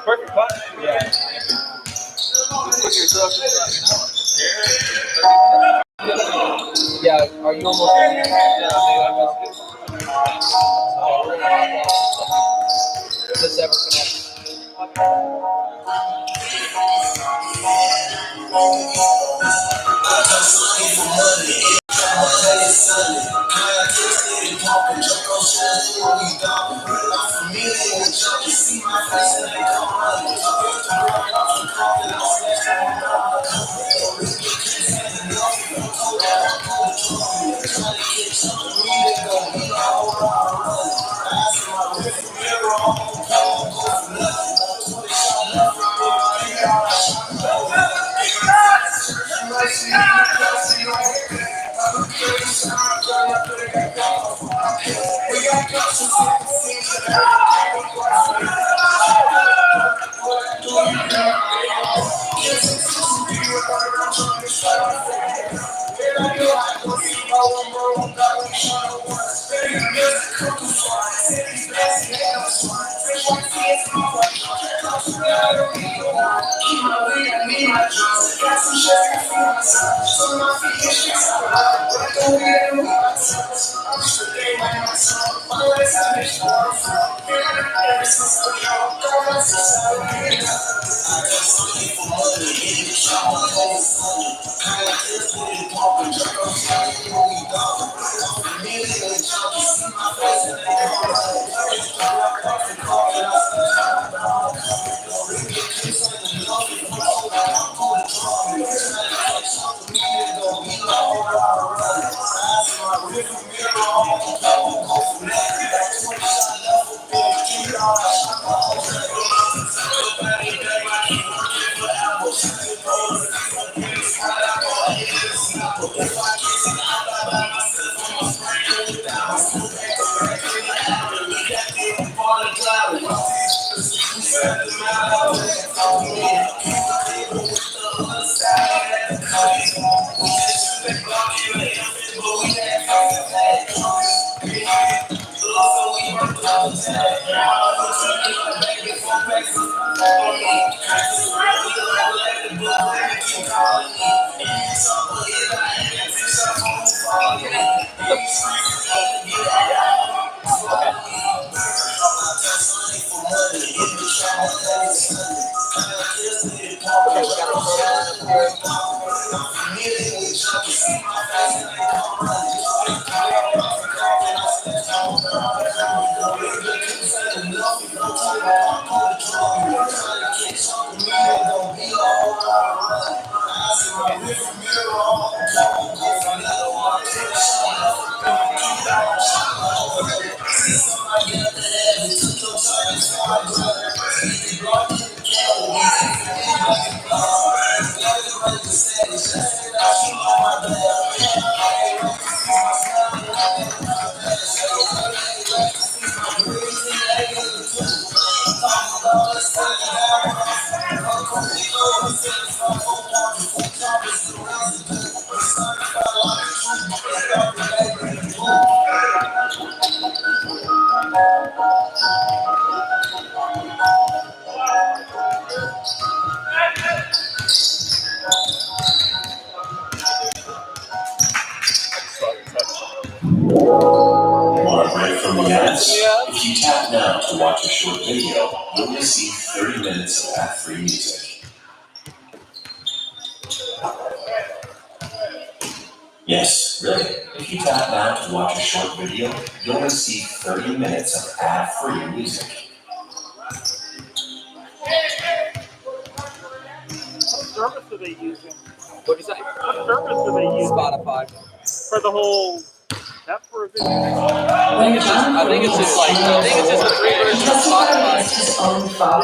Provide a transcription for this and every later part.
Perfect putt. Yeah. Yeah, are you almost there? Does this ever connect? Want a break from the ads? If you tap now to watch a short video, you'll receive 30 minutes of ad-free music. Yes, really. If you tap now to watch a short video, you'll receive 30 minutes of ad-free music. What service are they using? What do you say? What service are they using? Spotify. For the whole... That's for a video. I think it's just the free version of Spotify. Is it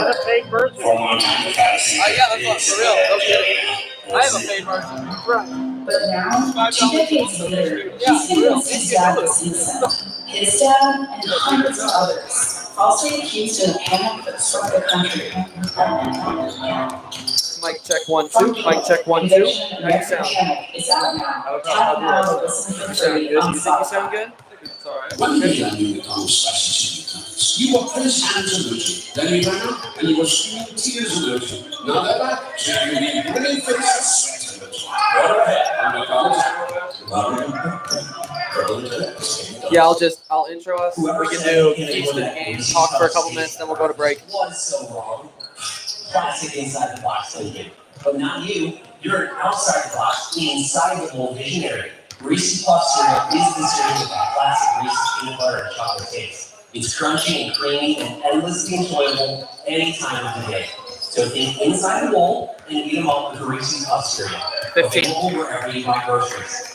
a fake version? Yeah, that's not for real. No kidding. I have a paid version. Right. But now, 2 decades later, Yeah, he's convinced his dad was innocent. His dad and hundreds of others falsely accused in a panic that struck the country. Mic check 1 2. Mic check 1 2. How do you sound? It's out now. How Tap do now I to listen for You sound free good? on You think you Spotify. sound good? It's alright. One day I knew the conversation becomes. You were Prince Hans of Then you ran up and you were spewing tears of emotion. Now they're back, sharing the grinning faces of sweat. Go ahead, Yeah, I'll intro us. We can do keys to the game, talk for a couple minutes, then we'll go to break. Was so wrong. Classic inside the box thinking. But not you. You're an outside the box, inside the whole visionary. Reese's Puff cereal is the cereal with that classic Reese's peanut butter and chocolate taste. It's crunchy and creamy and endlessly enjoyable any time of the day. So think inside the bowl and eat them all with a Reese's Puff cereal. 15. Available wherever you buy groceries.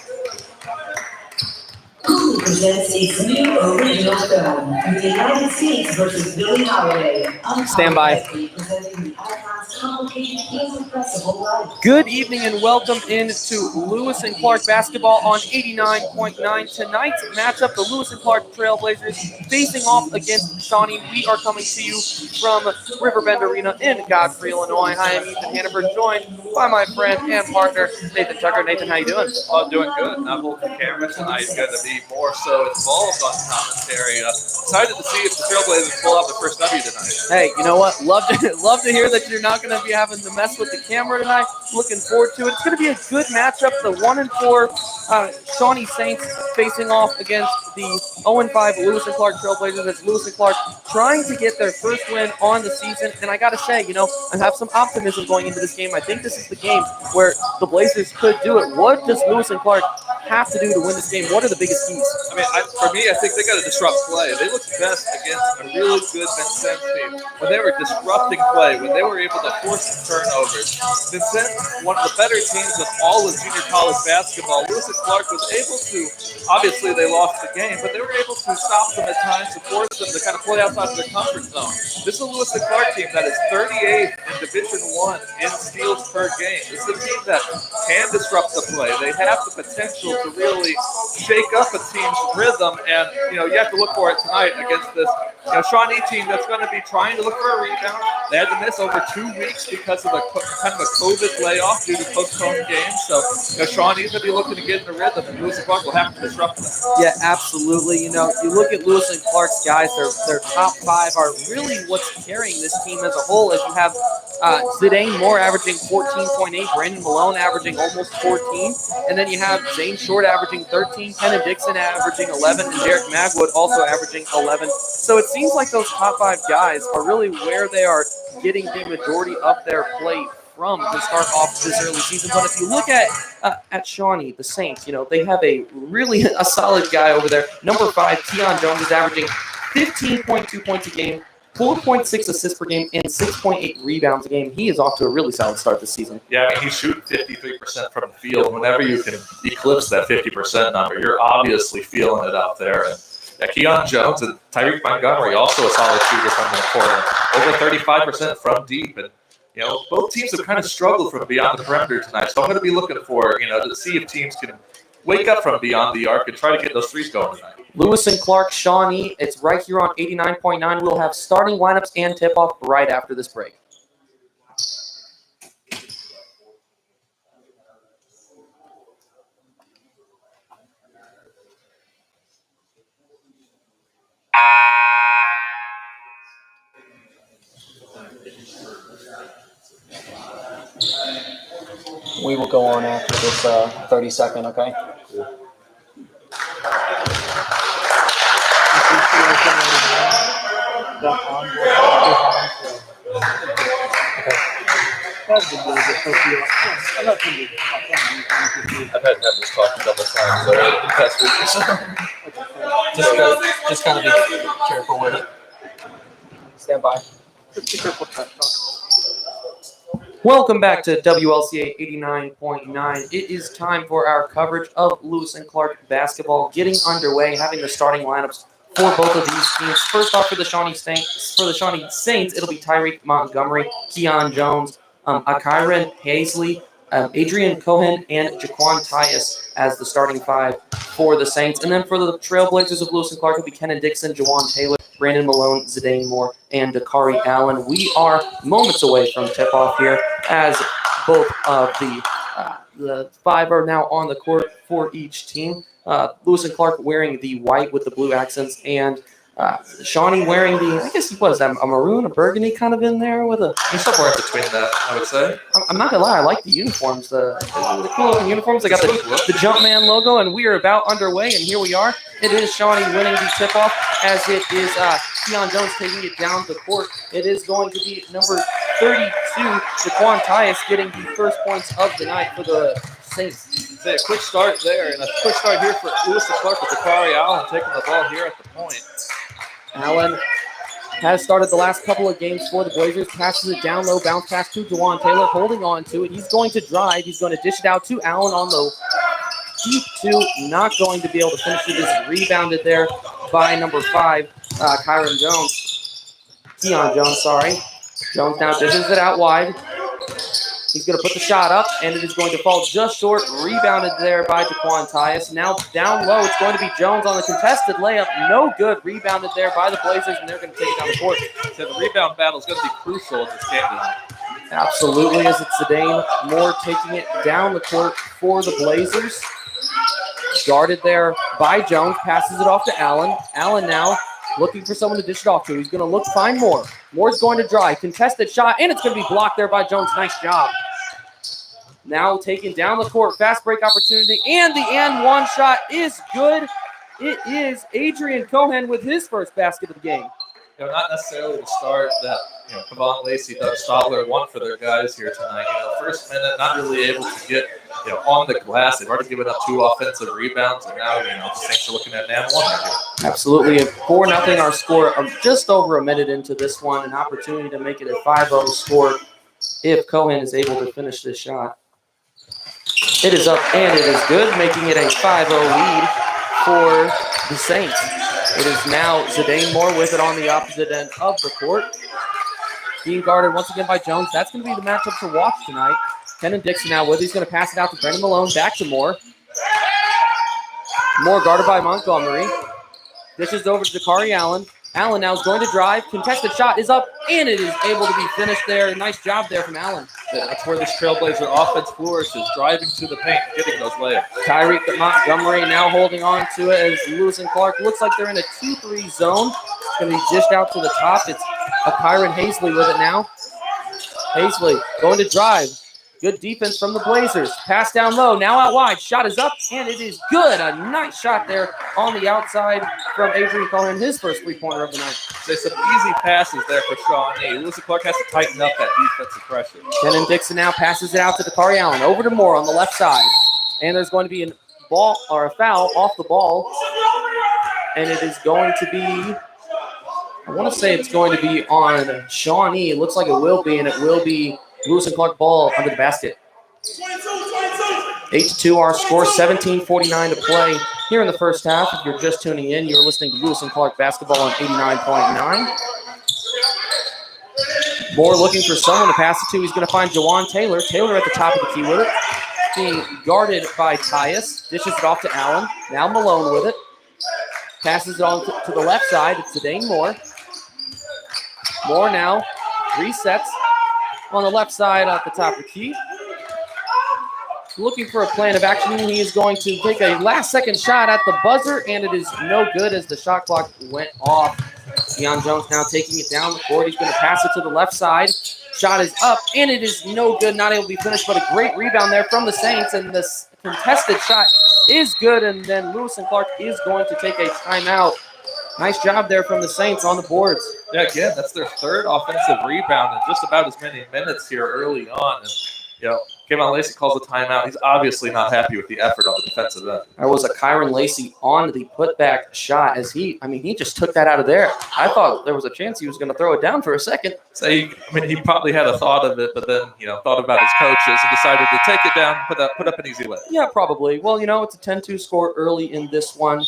Hulu presents its new original film, The United States versus Billie Holiday. Stand by. Presenting the icons' complicated, irrepressible life. Good evening and welcome into Lewis and Clark basketball on 89.9. Tonight's matchup, the Lewis and Clark Trailblazers facing off against Shawnee. We are coming to you from Riverbend Arena in Godfrey, Illinois. I am Ethan Hannaford, joined by my friend and partner, Nathan Tucker. Nathan, how you doing? Oh, doing good. Not holding the camera tonight. Going to be more so involved on commentary. Excited to see if the Trailblazers pull out the first W tonight. Hey, you know what? Love to hear that you're not going to be having to mess with the camera tonight. Looking forward to it. It's going to be a good matchup. The 1-4 Shawnee Saints facing off against the 0-5 Lewis and Clark Trailblazers. As Lewis and Clark trying to get their first win on the season. And I got to say, I have some optimism going into this game. I think this is the game where the Blazers could do it. What does Lewis and Clark have to do to win this game? What are the biggest keys? I mean, for me, I think they got to disrupt play. They looked best against a really good Vincent team when they were disrupting play, when they were able to force some turnovers. Vincent, one of the better teams in all of junior college basketball. Lewis and Clark was able to, obviously they lost the game, but they were able to stop them at times to force them to kind of play outside of their comfort zone. This is a Lewis and Clark team that is 38th in Division I in steals per game. This is a team that can disrupt the play. They have the potential to really shake up a team's rhythm, and you have to look for it tonight against this Shawnee team that's going to be trying to look for a rebound. They had to miss over 2 weeks because of a kind of a COVID layoff due to postponed games. So Shawnee's going to be looking to get in the rhythm, and Lewis and Clark will have to disrupt them. Yeah, absolutely. You look at Lewis and Clark's guys, their top 5 are really what's carrying this team as a whole. As you have Zidane Moore averaging 14.8, Brandon Malone averaging almost 14, and then you have Zane Short averaging 13, Kenan Dixon averaging 11, and Derek Magwood also averaging 11. So it seems like those top 5 guys are really where they are getting the majority of their play from to start off this early season. But if you look at Shawnee, the Saints, they have a solid guy over there. Number 5, Keon Jones is averaging 15.2 points a game, 4.6 assists per game, and 6.8 rebounds a game. He is off to a really solid start this season. Yeah, I mean, he's shooting 53% from the field. Whenever you can eclipse that 50% number, you're obviously feeling it out there. And Keon Jones and Tyreek Montgomery, also a solid shooter from the corner, over 35% from deep. And both teams have kind of struggled from beyond the perimeter tonight. So I'm going to be looking for, to see if teams can wake up from beyond the arc and try to get those threes going tonight. Lewis and Clark, Shawnee, it's right here on 89.9. We'll have starting lineups and tip-off right after this break. We will go on after this 30-second, okay? I've had to have this talk a couple times over the past week or so. Just kind of be careful with it. Stand by. Welcome back to WLCA 89.9. It is time for our coverage of Lewis and Clark basketball getting underway, having the starting lineups for both of these teams. First off, for the Shawnee Saints, it'll be Tyreek Montgomery, Keon Jones, Akiran Paisley, Adrian Cohen and Jaquan Tyus as the starting five for the Saints. And then for the Trailblazers of Lewis and Clark, it'll be Kenan Dixon, Jawan Taylor, Brandon Malone, Zidane Moore, and Dakari Allen. We are moments away from tip-off here as both of the five are now on the court for each team. Lewis and Clark wearing the white with the blue accents, and Shawnee wearing I guess what is that, a maroon, a burgundy kind of in there with a... There's somewhere in between that, I would say. I'm not gonna lie, I like the uniforms, the cool looking uniforms. They got the Jumpman logo, and we are about underway, and here we are. It is Shawnee winning the tip-off, as it is Keon Jones taking it down the court. It is going to be number 32, Jaquan Tyus, getting the first points of the night for the Saints. A quick start there, and a quick start here for Lewis and Clark with Dakari Allen taking the ball here at the point. Allen has started the last couple of games for the Blazers, passes it down low, bounce pass to Jawan Taylor, holding on to it. He's going to drive. He's going to dish it out to Allen on the deep two, not going to be able to finish it. Is rebounded there by number 5, Keon Jones, sorry. Jones now dishes it out wide. He's going to put the shot up, and it is going to fall just short. Rebounded there by Jaquan Tyus. Now down low, it's going to be Jones on the contested layup. No good. Rebounded there by the Blazers, and they're going to take it down the court. So the rebound battle is going to be crucial in this game tonight. Absolutely, as it's Zidane Moore taking it down the court for the Blazers. Guarded there by Jones. Passes it off to Allen. Allen now looking for someone to dish it off to. He's going to find Moore. Moore's going to drive. Contested shot, and it's going to be blocked there by Jones. Nice job. Now taken down the court. Fast break opportunity, and the and one shot is good. It is Adrian Cohen with his first basket of the game. Not necessarily the start that Kevon Lacey, Doug Stotler want for their guys here tonight. First minute, not really able to get on the glass. They've already given up 2 offensive rebounds, and now the Saints are looking at an and one right here. Absolutely, 4-0 our score. Just over a minute into this one, an opportunity to make it a 5-0 score if Cohen is able to finish this shot. It is up and it is good, making it a 5-0 lead for the Saints. It is now Zidane Moore with it on the opposite end of the court. Being guarded once again by Jones. That's going to be the matchup to watch tonight. Kenan Dixon now with it. He's going to pass it out to Brandon Malone. Back to Moore. Moore guarded by Montgomery. Dishes over to Dakari Allen. Allen now is going to drive. Contested shot is up, and it is able to be finished there. Nice job there from Allen. That's where this Trailblazer offense flourishes, driving to the paint, getting those layups. Tyreek Montgomery now holding on to it as Lewis and Clark looks like they're in a 2-3 zone. It's going to be dished out to the top. It's Kyron Hazley with it now. Hazley going to drive. Good defense from the Blazers. Pass down low. Now out wide. Shot is up, and it is good. A nice shot there on the outside from Adrian Cohen, his first three-pointer of the night. There's some easy passes there for Shawnee. Lewis and Clark has to tighten up that defensive pressure. Kenan Dixon now passes it out to Dakari Allen. Over to Moore on the left side. And there's going to be a foul off the ball. And it is going to be, I want to say it's going to be on Shawnee. It looks like it will be, and it will be Lewis and Clark ball under the basket. 8-2 our score, 17:49 to play here in the first half. If you're just tuning in, you're listening to Lewis and Clark basketball on 89.9. Moore looking for someone to pass it to. He's going to find Jawan Taylor. Taylor at the top of the key with it. Being guarded by Tyus. Dishes it off to Allen. Now Malone with it. Passes it on to the left side. It's Zidane Moore. Moore now resets on the left side at the top of the key. Looking for a plan of action. He is going to take a last-second shot at the buzzer, and it is no good as the shot clock went off. Keon Jones now taking it down the court. He's going to pass it to the left side. Shot is up, and it is no good. Not able to be finished, but a great rebound there from the Saints, and this contested shot is good, and then Lewis and Clark is going to take a timeout. Nice job there from the Saints on the boards. Yeah, again, that's their third offensive rebound in just about as many minutes here early on. And, Kevon Lacey calls a timeout. He's obviously not happy with the effort on the defensive end. There was a Kyron Lacey on the putback shot as he just took that out of there. I thought there was a chance he was going to throw it down for a second. So he probably had a thought of it, but then, thought about his coaches and decided to take it down, put up an easy lay. Yeah, probably. Well, it's a 10-2 score early in this one.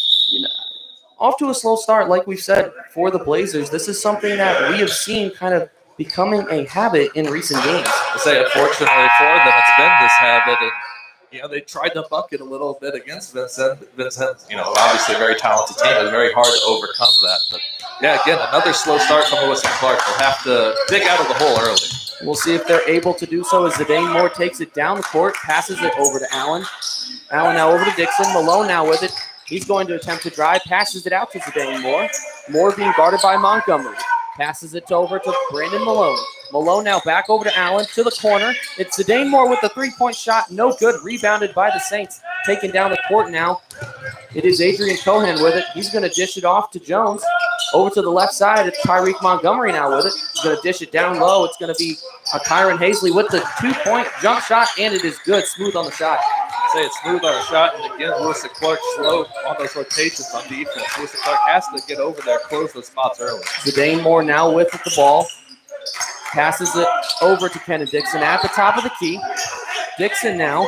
Off to a slow start, like we've said, for the Blazers. This is something that we have seen kind of becoming a habit in recent games. I say, unfortunately for them, it's been this habit, and they tried to bucket a little bit against Vincent. Vincent, obviously a very talented team. It's very hard to overcome that. But yeah, again, another slow start from Lewis and Clark. They'll have to dig out of the hole early. We'll see if they're able to do so as Zidane Moore takes it down the court, passes it over to Allen. Allen now over to Dixon. Malone now with it. He's going to attempt to drive, passes it out to Zidane Moore. Moore being guarded by Montgomery. Passes it over to Brandon Malone. Malone now back over to Allen to the corner. It's Zidane Moore with the three-point shot. No good. Rebounded by the Saints. Taken down the court now. It is Adrian Cohen with it. He's going to dish it off to Jones. Over to the left side, it's Tyreek Montgomery now with it. He's going to dish it down low. It's going to be Kyron Hazley with the two-point jump shot, and it is good. Smooth on the shot. Say it's smooth on the shot, and again, Lewis and Clark slow on those rotations on defense. Lewis and Clark has to get over there, close those spots early. Zidane Moore now with the ball. Passes it over to Kenan Dixon at the top of the key. Dixon now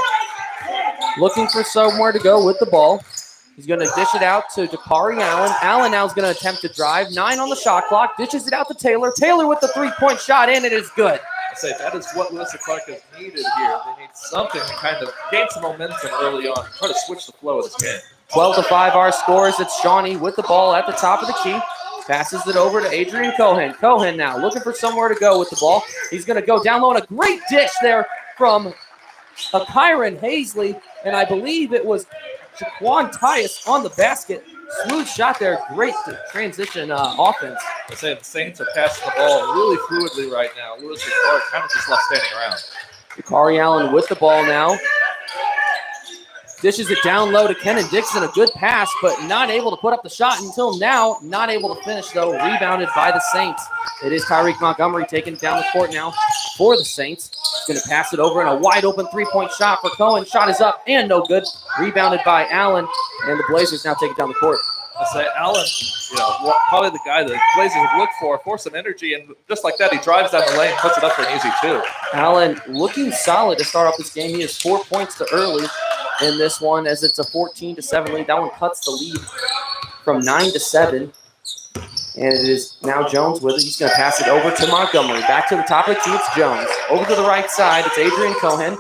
looking for somewhere to go with the ball. He's going to dish it out to Dakari Allen. Allen now is going to attempt to drive. 9 on the shot clock. Dishes it out to Taylor. Taylor with the three-point shot, and it is good. I say that is what Lewis and Clark has needed here. They need something to kind of gain some momentum early on, try to switch the flow of this game. 12-5 our scores. It's Shawnee with the ball at the top of the key. Passes it over to Adrian Cohen. Cohen now looking for somewhere to go with the ball. He's going to go down low, and a great dish there from Kyron Hazley, and I believe it was Jaquan Tyus on the basket. Smooth shot there. Great transition offense. I say the Saints are passing the ball really fluidly right now. Lewis and Clark kind of just left standing around. Dakari Allen with the ball now. Dishes it down low to Kenan Dixon. A good pass, but not able to put up the shot until now. Not able to finish, though. Rebounded by the Saints. It is Tyreek Montgomery taking it down the court now for the Saints. He's going to pass it over, and a wide-open three-point shot for Cohen. Shot is up and no good. Rebounded by Allen, and the Blazers now take it down the court. I say Allen, probably the guy the Blazers have looked for some energy, and just like that, he drives down the lane, puts it up for an easy two. Allen looking solid to start off this game. He has 4 points to early in this one as it's a 14-7 lead. That one cuts the lead from 9-7. And it is now Jones with it. He's going to pass it over to Montgomery. Back to the top of the key, it's Jones. Over to the right side, it's Adrian Cohen.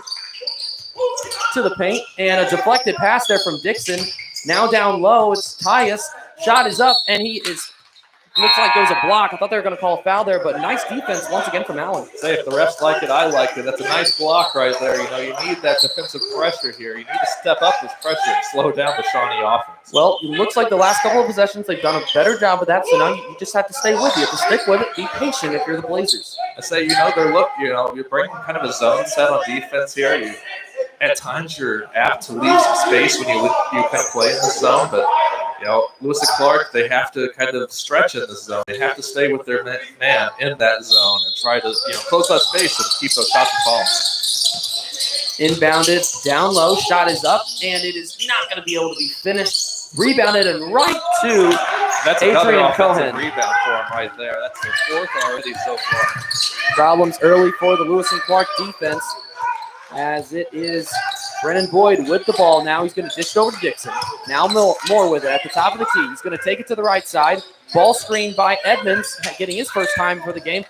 To the paint, and a deflected pass there from Dixon. Now down low, it's Tyus. Shot is up, and looks like there's a block. I thought they were going to call a foul there, but nice defense once again from Allen. Say if the refs like it, I like it. That's a nice block right there. You need that defensive pressure here. You need to step up this pressure and slow down the Shawnee offense. Well, it looks like the last couple of possessions, they've done a better job of that, so now you just have to stay with it. You have to stick with it. Be patient if you're the Blazers. I say, you're bringing kind of a zone set on defense here. At times, you're apt to leave some space when you kind of play in the zone, but Lewis and Clark, they have to kind of stretch in the zone. They have to stay with their man in that zone and try to close that space and keep those shots falling. Inbounded, down low, shot is up, and it is not going to be able to be finished. Rebounded and right to That's Adrian another Cohen. Rebound for him right there. That's the fourth already so far. Problems early for the Lewis and Clark defense as it is Brennan Boyd with the ball. Now he's going to dish it over to Dixon. Now Moore with it at the top of the key. He's going to take it to the right side. Ball screen by Edmonds, getting his first time for the game.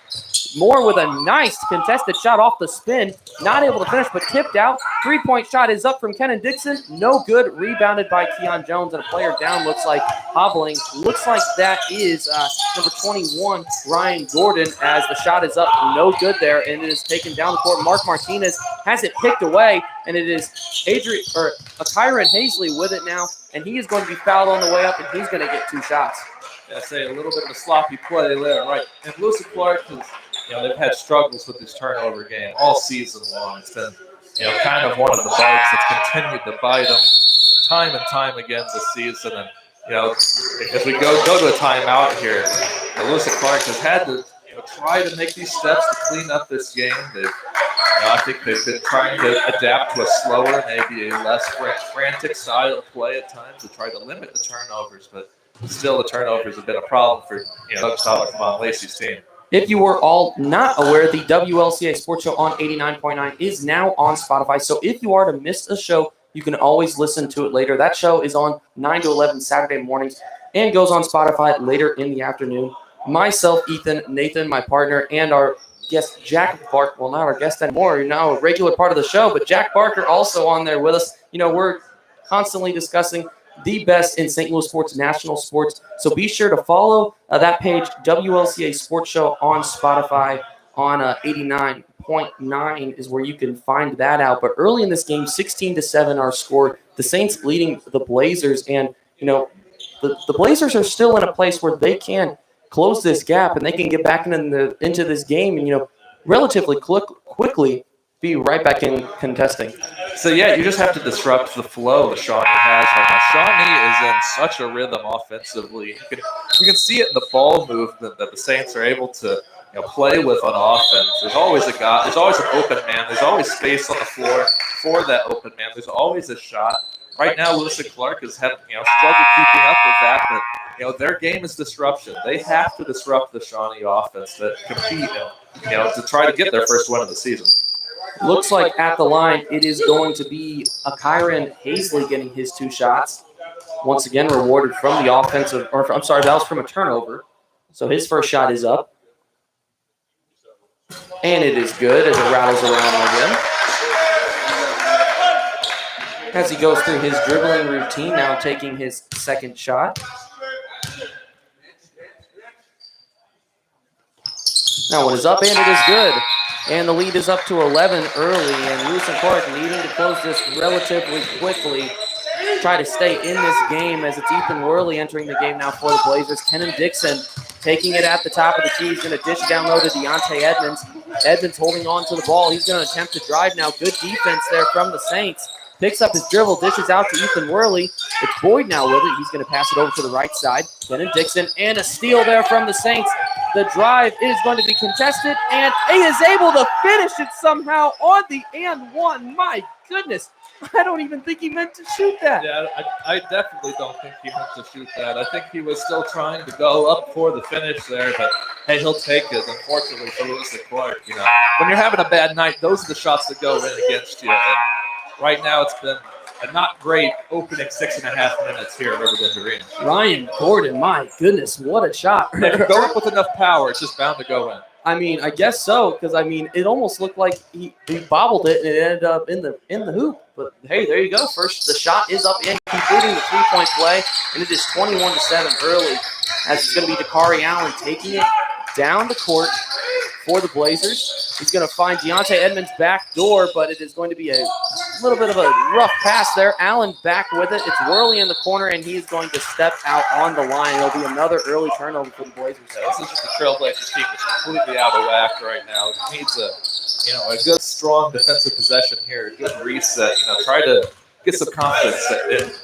Moore with a nice contested shot off the spin. Not able to finish, but tipped out. Three-point shot is up from Kenan Dixon. No good. Rebounded by Keon Jones, and a player down looks like hobbling. Looks like that is number 21, Ryan Gordon, as the shot is up. No good there, and it is taken down the court. Mark Martinez has it picked away, and it is Kyron Hazley with it now, and he is going to be fouled on the way up, and he's going to get 2 shots. I say a little bit of a sloppy play there, right? And Lewis and Clark has, they've had struggles with this turnover game all season long. It's been, kind of one of the bugs that's continued to bite them time and time again this season. And, as we go to a timeout here, Lewis and Clark has had to, try to make these steps to clean up this game. I think they've been trying to adapt to a slower, maybe a less frantic style of play at times to try to limit the turnovers, but still, the turnovers have been a problem for Doug Stoller from Lacey's team. If you were all not aware, the WLCA Sports Show on 89.9 is now on Spotify. So if you are to miss a show, you can always listen to it later. That show is on 9 to 11 Saturday mornings and goes on Spotify later in the afternoon. Myself, Ethan, Nathan, my partner, and our guest Jack Barker. Well, not our guest anymore. You're now a regular part of the show, but Jack Barker also on there with us. We're constantly discussing the best in St. Louis sports, national sports. So be sure to follow that page, WLCA Sports Show on Spotify on 89.9 is where you can find that out. But early in this game, 16-7 our score. The Saints leading the Blazers, and the Blazers are still in a place where they can close this gap and they can get back into this game and relatively quickly be right back in contesting. So yeah, you just have to disrupt the flow that Shawnee has right now. Shawnee is in such a rhythm offensively. You can see it in the ball movement that the Saints are able to play with on offense. There's always a guy. There's always an open man. There's always space on the floor for that open man. There's always a shot. Right now, Lewis and Clark has had struggled keeping up with that, but their game is disruption. They have to disrupt the Shawnee offense that compete to try to get their first win of the season. Looks like at the line, it is going to be Kyron Hazley getting his 2 shots. Once again, rewarded from the offensive, or I'm sorry, that was from a turnover. So his first shot is up. And it is good as it rattles around again. As he goes through his dribbling routine, now taking his second shot. Now one is up, and it is good. And the lead is up to 11 early, and Lewis and Clark needing to close this relatively quickly. Try to stay in this game as it's Ethan Worley entering the game now for the Blazers. Kenan Dixon taking it at the top of the key. He's going to dish down low to Deontay Edmonds. Edmonds holding on to the ball. He's going to attempt to drive now. Good defense there from the Saints. Picks up his dribble, dishes out to Ethan Worley. It's Boyd now with it. He's going to pass it over to the right side. Kenan Dixon, and a steal there from the Saints. The drive is going to be contested, and he is able to finish it somehow on the and one. My goodness. I don't even think he meant to shoot that. Yeah, I definitely don't think he meant to shoot that. I think he was still trying to go up for the finish there, but hey, he'll take it. Unfortunately for Lewis and Clark, when you're having a bad night, those are the shots that go in against you. And right now, it's been a not great opening 6.5 minutes here at Riverbend Arena. Ryan Gordon, my goodness, what a shot. If you go up with enough power, it's just bound to go in. I guess so, because it almost looked like he bobbled it and it ended up in the hoop. But hey, there you go. First, the shot is up and completing the 3-point play, and it is 21-7 early. As it's going to be Dakari Allen taking it down the court for the Blazers. He's going to find Deontay Edmonds' back door, but it is going to be a little bit of a rough pass there. Allen back with it. It's Worley in the corner, and he is going to step out on the line. It'll be another early turnover for the Blazers. Yeah, this is just a Trailblazers team that's completely out of whack right now. It needs a good, strong defensive possession here, a good reset. Try to get some confidence.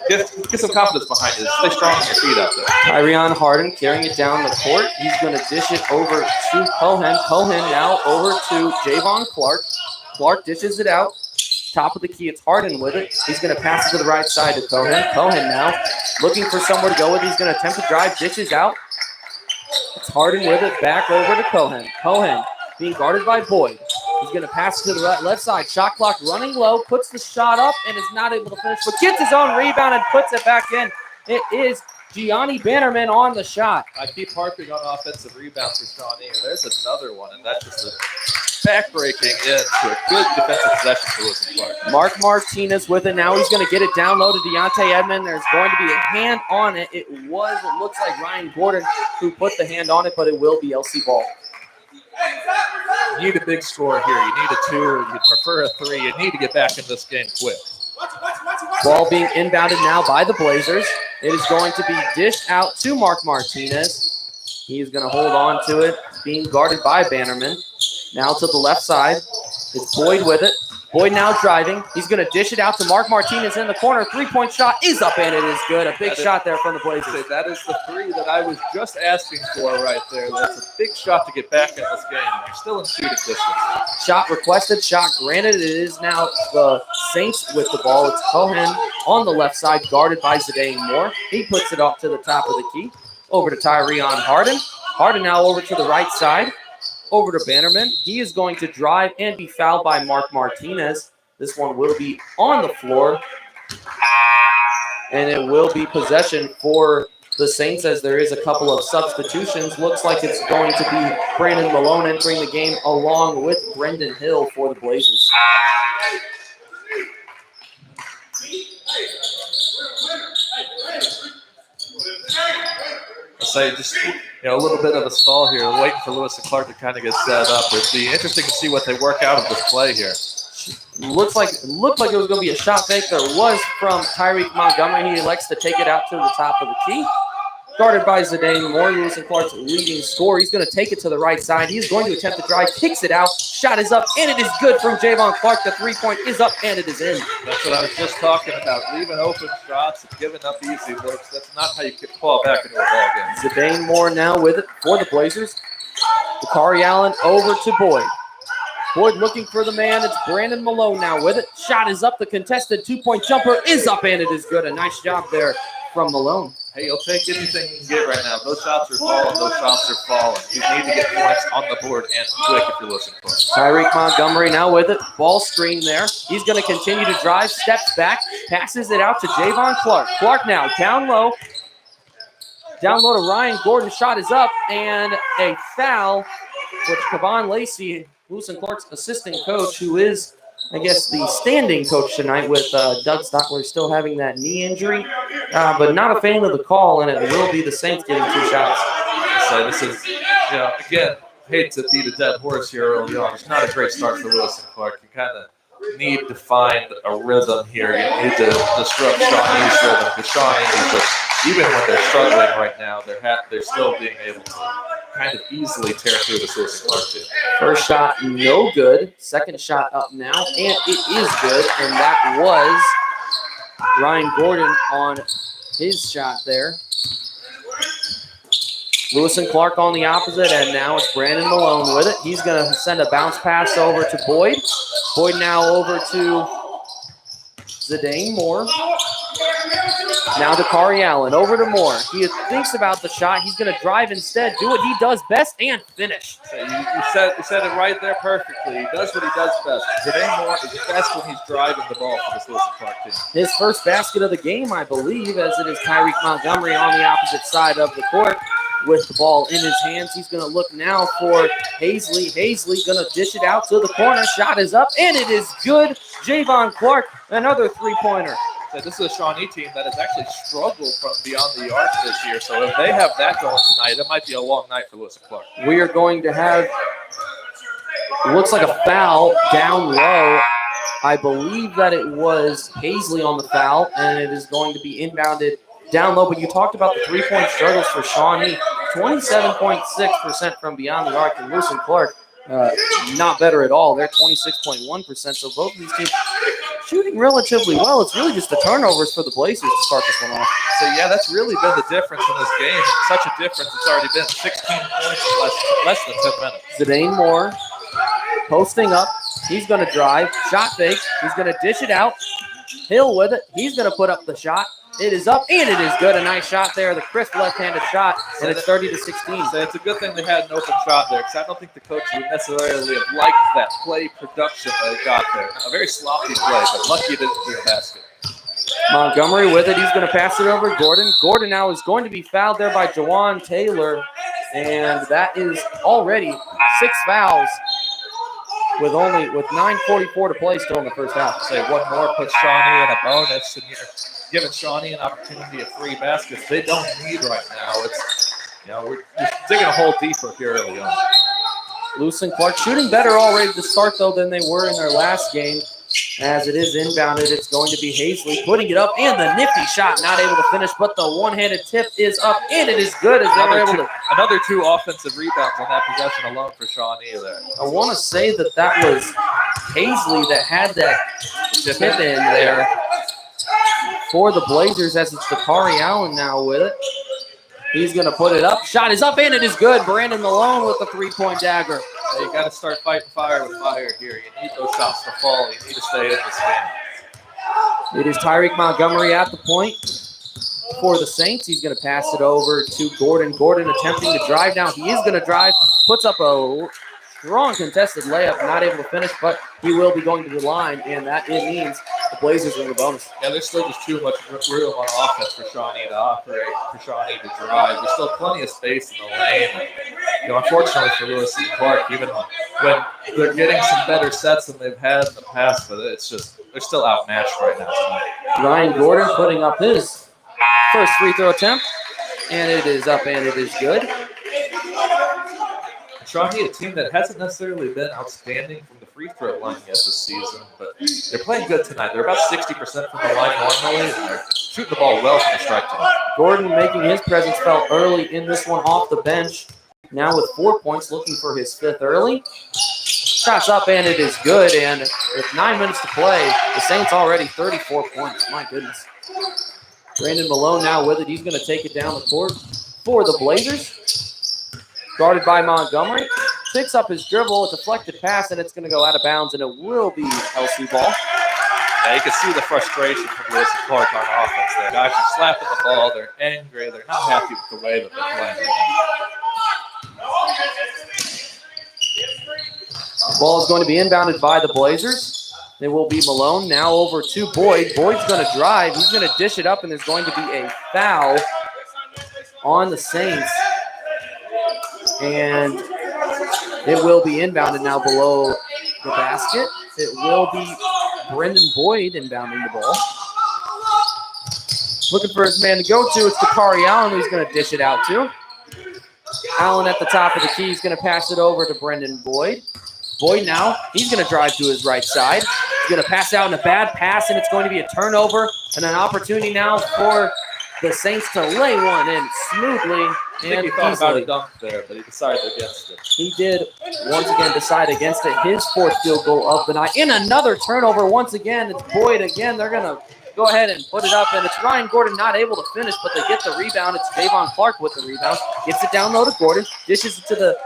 Get some confidence behind it. Stay strong on your feet out there. Tyrion Harden carrying it down the court. He's going to dish it over to Cohen. Cohen now over to Javon Clark. Clark dishes it out. Top of the key, it's Harden with it. He's going to pass it to the right side to Cohen. Cohen now looking for somewhere to go with. He's going to attempt to drive, dishes out. It's Harden with it, back over to Cohen. Cohen being guarded by Boyd. He's going to pass it to the left side. Shot clock running low, puts the shot up, and is not able to finish, but gets his own rebound and puts it back in. It is Gianni Bannerman on the shot. I keep harping on offensive rebounds for Shawnee, and there's another one, and that's just a backbreaking into a good defensive possession for Lewis and Clark. Mark Martinez with it. Now he's going to get it down low to Deontay Edmond. There's going to be a hand on it. It looks like Ryan Gordon who put the hand on it, but it will be LC ball. You need a big score here. You need a 2, or you'd prefer a 3. You need to get back in this game quick. Ball being inbounded now by the Blazers. It is going to be dished out to Mark Martinez. He's going to hold on to it, being guarded by Bannerman. Now to the left side. It's Boyd with it. Boyd now driving. He's going to dish it out to Mark Martinez in the corner. 3-point shot is up, and it is good. A big shot there from the Blazers. That is the 3 that I was just asking for right there. That's a big shot to get back in this game. You're still in shooting distance. Shot requested, shot granted. It is now the Saints with the ball. It's Cohen on the left side, guarded by Zidane Moore. He puts it up to the top of the key. Over to Tyrion Harden. Harden now over to the right side. Over to Bannerman. He is going to drive and be fouled by Mark Martinez. This one will be on the floor. And it will be possession for the Saints, as there is a couple of substitutions. Looks like it's going to be Brandon Malone entering the game along with Brendan Hill for the Blazers. I'll say just a little bit of a stall here, waiting for Lewis and Clark to kind of get set up. It'd be interesting to see what they work out of this play here. Looked like it was going to be a shot fake. There was from Tyreek Montgomery. He elects to take it out to the top of the key. Guarded by Zidane Moore, Lewis and Clark's leading scorer. He's going to take it to the right side. He's going to attempt the drive, kicks it out. Shot is up, and it is good from Javon Clark. The three-point is up, and it is in. That's what I was just talking about. Leaving open shots and giving up easy looks. That's not how you get ball back into a ball game. Zidane Moore now with it for the Blazers. Dakari Allen over to Boyd. Boyd looking for the man. It's Brandon Malone now with it. Shot is up. The contested two-point jumper is up, and it is good. A nice job there from Malone. Hey, you'll take anything you can get right now. Those shots are falling. Those shots are falling. You need to get points on the board and quick if you're listening for it. Tyreek Montgomery now with it. Ball screen there. He's going to continue to drive, steps back, passes it out to Javon Clark. Clark now down low. Down low to Ryan Gordon. Shot is up, and a foul, which Kevon Lacey, Lewis and Clark's assistant coach, who is, I guess, the standing coach tonight with Doug Stockler still having that knee injury, but not a fan of the call, and it will be the Saints getting 2 shots. So this is, again, hate to beat a dead horse here early on. It's not a great start for Lewis and Clark. You kind of need to find a rhythm here. You need to disrupt Shawnee's rhythm. Because Shawnee, even when they're struggling right now, they're still being able to kind of easily tear through the Lewis and Clark team. First shot, no good. Second shot up now, and it is good. And that was Ryan Gordon on his shot there. Lewis and Clark on the opposite end now. It's Brandon Malone with it. He's going to send a bounce pass over to Boyd. Boyd now over to Zidane Moore. Now Dakari Allen over to Moore. He thinks about the shot. He's going to drive instead, do what he does best, and finish. So you said it right there perfectly. He does what he does best. Zidane Moore is best when he's driving the ball for this Lewis and Clark team. His first basket of the game, I believe, as it is Tyreek Montgomery on the opposite side of the court with the ball in his hands. He's going to look now for Hazley. Hazley going to dish it out to the corner. Shot is up, and it is good. Javon Clark, another three-pointer. So this is a Shawnee team that has actually struggled from beyond the arc this year. So if they have that going tonight, it might be a long night for Lewis and Clark. We are going to have, looks like a foul down low. I believe that it was Hazley on the foul, and it is going to be inbounded down low. But you talked about the three-point struggles for Shawnee. 27.6% from beyond the arc, and Lewis and Clark not better at all. They're 26.1%. So both of these teams shooting relatively well. It's really just the turnovers for the Blazers to start this one off. So, yeah, that's really been the difference in this game. Such a difference it's already been. 16 points in less than 10 minutes. Zidane Moore posting up. He's going to drive. Shot fake. He's going to dish it out. Hill with it. He's going to put up the shot. It is up, and it is good. A nice shot there. The crisp left-handed shot, and it's 30-16. So it's a good thing they had an open shot there, because I don't think the coach would necessarily have liked that play production that they got there. A very sloppy play, but lucky it didn't be a basket. Montgomery with it. He's going to pass it over to Gordon. Gordon now is going to be fouled there by Jawan Taylor, and that is already 6 fouls with 9:44 to play still in the first half. Say one more puts Shawnee in a bonus, and you're giving Shawnee an opportunity of 3 baskets they don't need right now. It's, we're just digging a hole deeper here early on. Lewis and Clark shooting better already to start, though, than they were in their last game. As it is inbounded, it's going to be Hazley putting it up, and the nifty shot, not able to finish, but the one-handed tip is up, and it is good as they're able to. Another 2 offensive rebounds on that possession alone for Shawnee there. I want to say that was Hazley that had that tip in there for the Blazers, as it's Dakari Allen now with it. He's going to put it up. Shot is up, and it is good. Brandon Malone with the three-point dagger. So you got to start fighting fire with fire here. You need those shots to fall. You need to stay in this game. It is Tyreek Montgomery at the point for the Saints. He's going to pass it over to Gordon. Gordon attempting to drive down. He is going to drive, puts up a strong contested layup, not able to finish, but he will be going to the line, and that it means the Blazers win the bonus. Yeah, there's still just too much room on offense for Shawnee to operate, for Shawnee to drive. There's still plenty of space in the lane. And, unfortunately for Lewis and Clark, even when they're getting some better sets than they've had in the past, but it's just they're still outmatched right now tonight. Ryan Gordon putting up his first free throw attempt, and it is up and it is good. Shawnee, a team that hasn't necessarily been outstanding from the free throw line yet this season, but they're playing good tonight. They're about 60% from the line normally, and they're shooting the ball well from the strike team. Gordon making his presence felt early in this one off the bench. Now with 4 points, looking for his fifth early. Shots up, and it is good. And with 9 minutes to play, the Saints already 34 points. My goodness. Brandon Malone now with it. He's going to take it down the court for the Blazers. Guarded by Montgomery. Picks up his dribble, a deflected pass, and it's going to go out of bounds, and it will be LC ball. Yeah, you can see the frustration from Lewis and Clark on offense there. Guys are slapping the ball. They're angry. They're not happy with the way that they're playing. The ball is going to be inbounded by the Blazers. It will be Malone now over to Boyd. Boyd's going to drive. He's going to dish it up, and there's going to be a foul on the Saints. And it will be inbounded now below the basket. It will be Brendan Boyd inbounding the ball. Looking for his man to go to. It's Dakari Allen who's going to dish it out to. Allen at the top of the key. He's going to pass it over to Brendan Boyd. Boyd now, he's going to drive to his right side. He's going to pass out in a bad pass, and it's going to be a turnover and an opportunity now for the Saints to lay one in smoothly. I think he thought about a dunk there, but he decided against it. He did once again decide against it. His fourth field goal of the night. And another turnover once again. It's Boyd again. They're going to go ahead and put it up, and it's Ryan Gordon not able to finish, but they get the rebound. It's Javon Clark with the rebound. Gets it down low to Gordon. Dishes it to the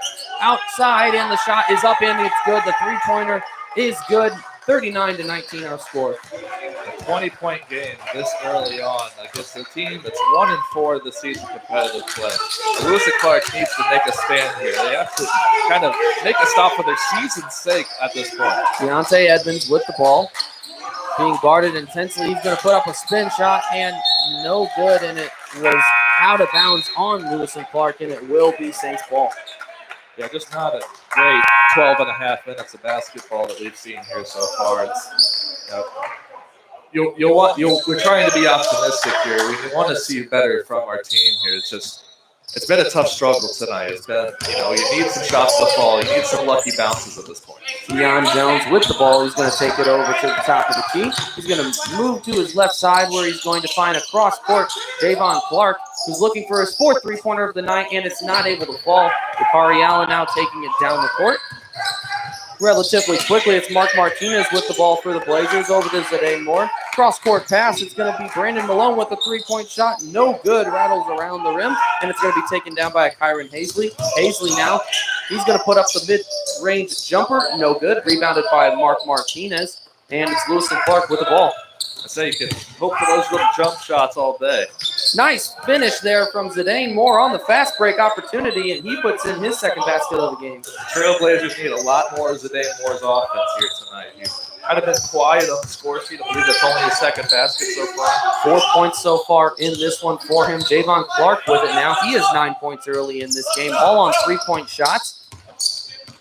outside, and the shot is up, and it's good. The three-pointer is good. 39-19 our score. A 20-point game this early on against a team that's 1-4 this season competitive play. Lewis and Clark needs to make a stand here. They have to kind of make a stop for their season's sake at this point. Deontay Edmonds with the ball, being guarded intensely. He's going to put up a spin shot, and no good, and it was out of bounds on Lewis and Clark, and it will be Saints ball. Yeah, just not a great 12 and a half minutes of basketball that we've seen here so far. It's, we're trying to be optimistic here. We want to see better from our team here. It's been a tough struggle tonight. It's been, you need some shots to fall. You need some lucky bounces at this point. Deion Jones with the ball. He's going to take it over to the top of the key. He's going to move to his left side where he's going to find a cross-court Javon Clark, who's looking for his fourth three-pointer of the night, and it's not able to fall. Dakari Allen now taking it down the court. Relatively quickly, it's Mark Martinez with the ball for the Blazers over to Zidane Moore. Cross-court pass. It's going to be Brandon Malone with a three-point shot. No good. Rattles around the rim, and it's going to be taken down by Kyron Hazley. Hazley now, he's going to put up the mid-range jumper. No good. Rebounded by Mark Martinez, and it's Lewis and Clark with the ball. I say you can hope for those little jump shots all day. Nice finish there from Zidane Moore on the fast break opportunity, and he puts in his second basket of the game. Trailblazers need a lot more of Zidane Moore's offense here tonight. He's kind of been quiet on the score sheet. I believe that's only his second basket so far. 4 points so far in this one for him. Javon Clark with it now. He has 9 points early in this game, all on three-point shots.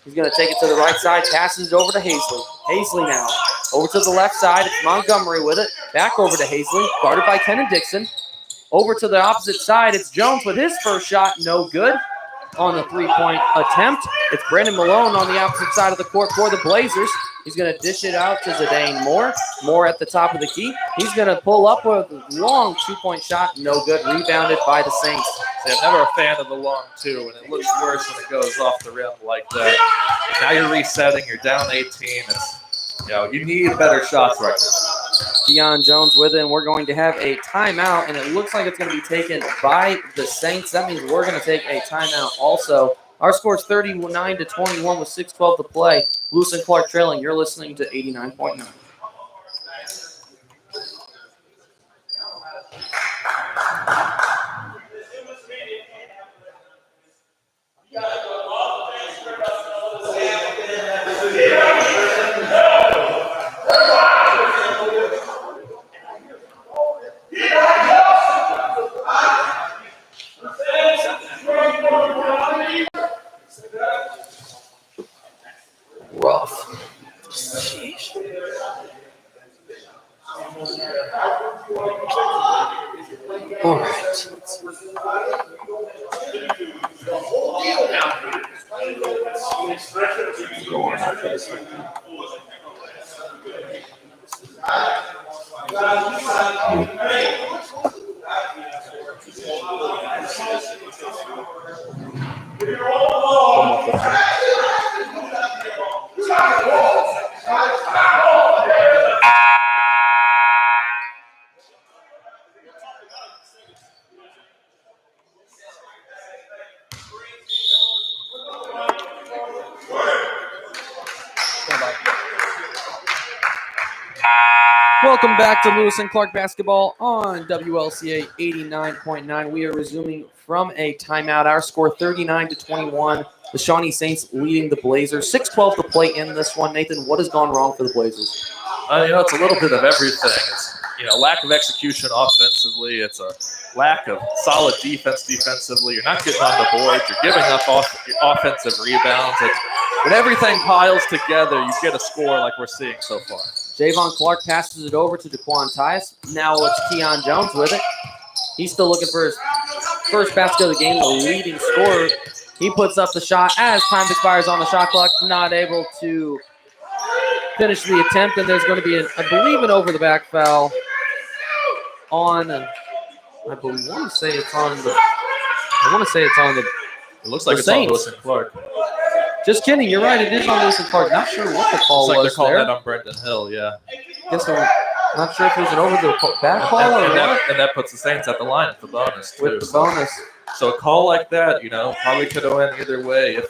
He's going to take it to the right side, passes it over to Hazley. Hazley now over to the left side. It's Montgomery with it. Back over to Hazley, guarded by Kenan Dixon. Over to the opposite side, it's Jones with his first shot, no good on the three-point attempt. It's Brandon Malone on the opposite side of the court for the Blazers. He's going to dish it out to Zidane Moore. Moore at the top of the key. He's going to pull up with a long two-point shot, no good, rebounded by the Saints. See, I'm never a fan of the long two, and it looks worse when it goes off the rim like that. Now you're resetting, you're down 18. You need better shots right now. Deion Jones with it, and we're going to have a timeout, and it looks like it's going to be taken by the Saints. That means we're going to take a timeout also. Our score is 39-21 with 6:12 to play. Lewis and Clark trailing. You're listening to 89.9. All right. Welcome back to Lewis and Clark basketball on WLCA 89.9. We are resuming from a timeout. Our score 39-21. The Shawnee Saints leading the Blazers. 6:12 to play in this one. Nathan, what has gone wrong for the Blazers? It's a little bit of everything. It's lack of execution offensively. It's a lack of solid defense defensively. You're not getting on the board. You're giving up offensive rebounds. When everything piles together, you get a score like we're seeing so far. Javon Clark passes it over to Daquan Tyus. Now it's Keon Jones with it. He's still looking for his first basket of the game, the leading scorer. He puts up the shot as time expires on the shot clock. Not able to finish the attempt, and there's going to be, I believe, an over-the-back foul on. I want to say it's on the. It looks like the it's on Saints. Lewis and Clark. Just kidding. You're right. It is on Lewis and Clark. Not sure what the call It's like was they're calling there. that on Brendan Hill, yeah. Not sure if it was an over-the-back call or what. And that puts the Saints at the line at the bonus, too. With the bonus. So a call like that, probably could have went either way. If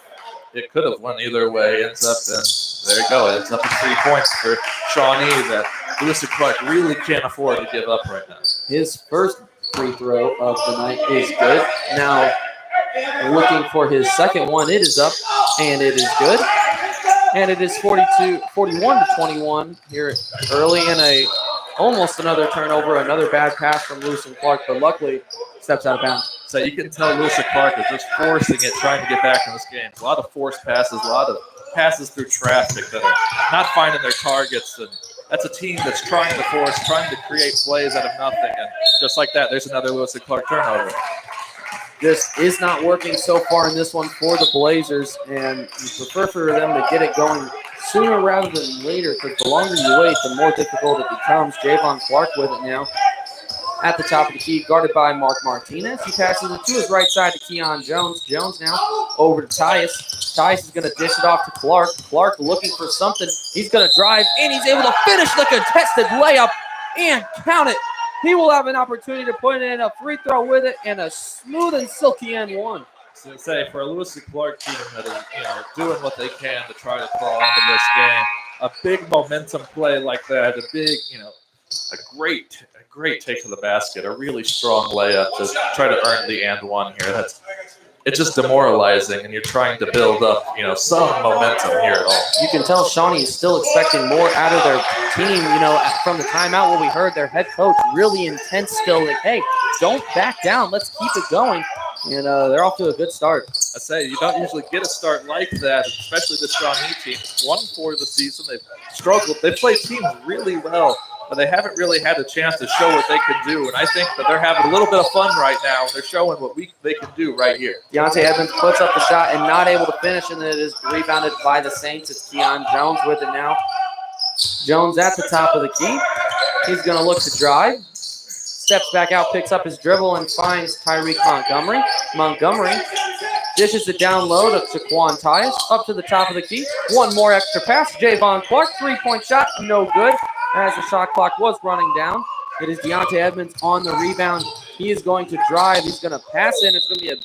it could have went either way, ends up in, there you go. It ends up in 3 points for Shawnee that Lewis and Clark really can't afford to give up right now. His first free throw of the night is good. Now, looking for his second one, it is up, and it is good. And it is 41-21 here early in almost another turnover, another bad pass from Lewis and Clark, but luckily steps out of bounds. So you can tell Lewis and Clark is just forcing it, trying to get back in this game. A lot of forced passes, a lot of passes through traffic that are not finding their targets. And that's a team that's trying to force, trying to create plays out of nothing. And just like that, there's another Lewis and Clark turnover. This is not working so far in this one for the Blazers, and you prefer for them to get it going sooner rather than later, because the longer you wait, the more difficult it becomes. Javon Clark with it now at the top of the key, guarded by Mark Martinez. He passes it to his right side to Keon Jones. Jones now over to Tyus. Tyus is going to dish it off to Clark. Clark looking for something. He's going to drive, and he's able to finish the contested layup and count it. He will have an opportunity to put in a free throw with it and a smooth and silky N1. So say for a Lewis and Clark team that is doing what they can to try to crawl into this game, a big momentum play like that, a big a great take to the basket, a really strong layup to try to earn the and one here. It's just demoralizing, and you're trying to build up some momentum here at all. You can tell Shawnee is still expecting more out of their team. From the timeout, what we heard, their head coach really intense still. Like, hey, don't back down. Let's keep it going. And they're off to a good start. I say you don't usually get a start like that, especially the Shawnee team. It's 1-4 of the season. They've struggled. They played teams really well, but they haven't really had a chance to show what they can do. And I think that they're having a little bit of fun right now. They're showing what they can do right here. Deontay Edmonds puts up the shot and not able to finish, and it is rebounded by the Saints. It's Keon Jones with it now. Jones at the top of the key. He's going to look to drive. Steps back out, picks up his dribble, and finds Tyreek Montgomery. Montgomery dishes it down low to Daquan Tyus. Up to the top of the key. One more extra pass. Javon Clark, three-point shot, no good. As the shot clock was running down, it is Deontay Edmonds on the rebound. He is going to drive. He's going to pass in. It's going to be a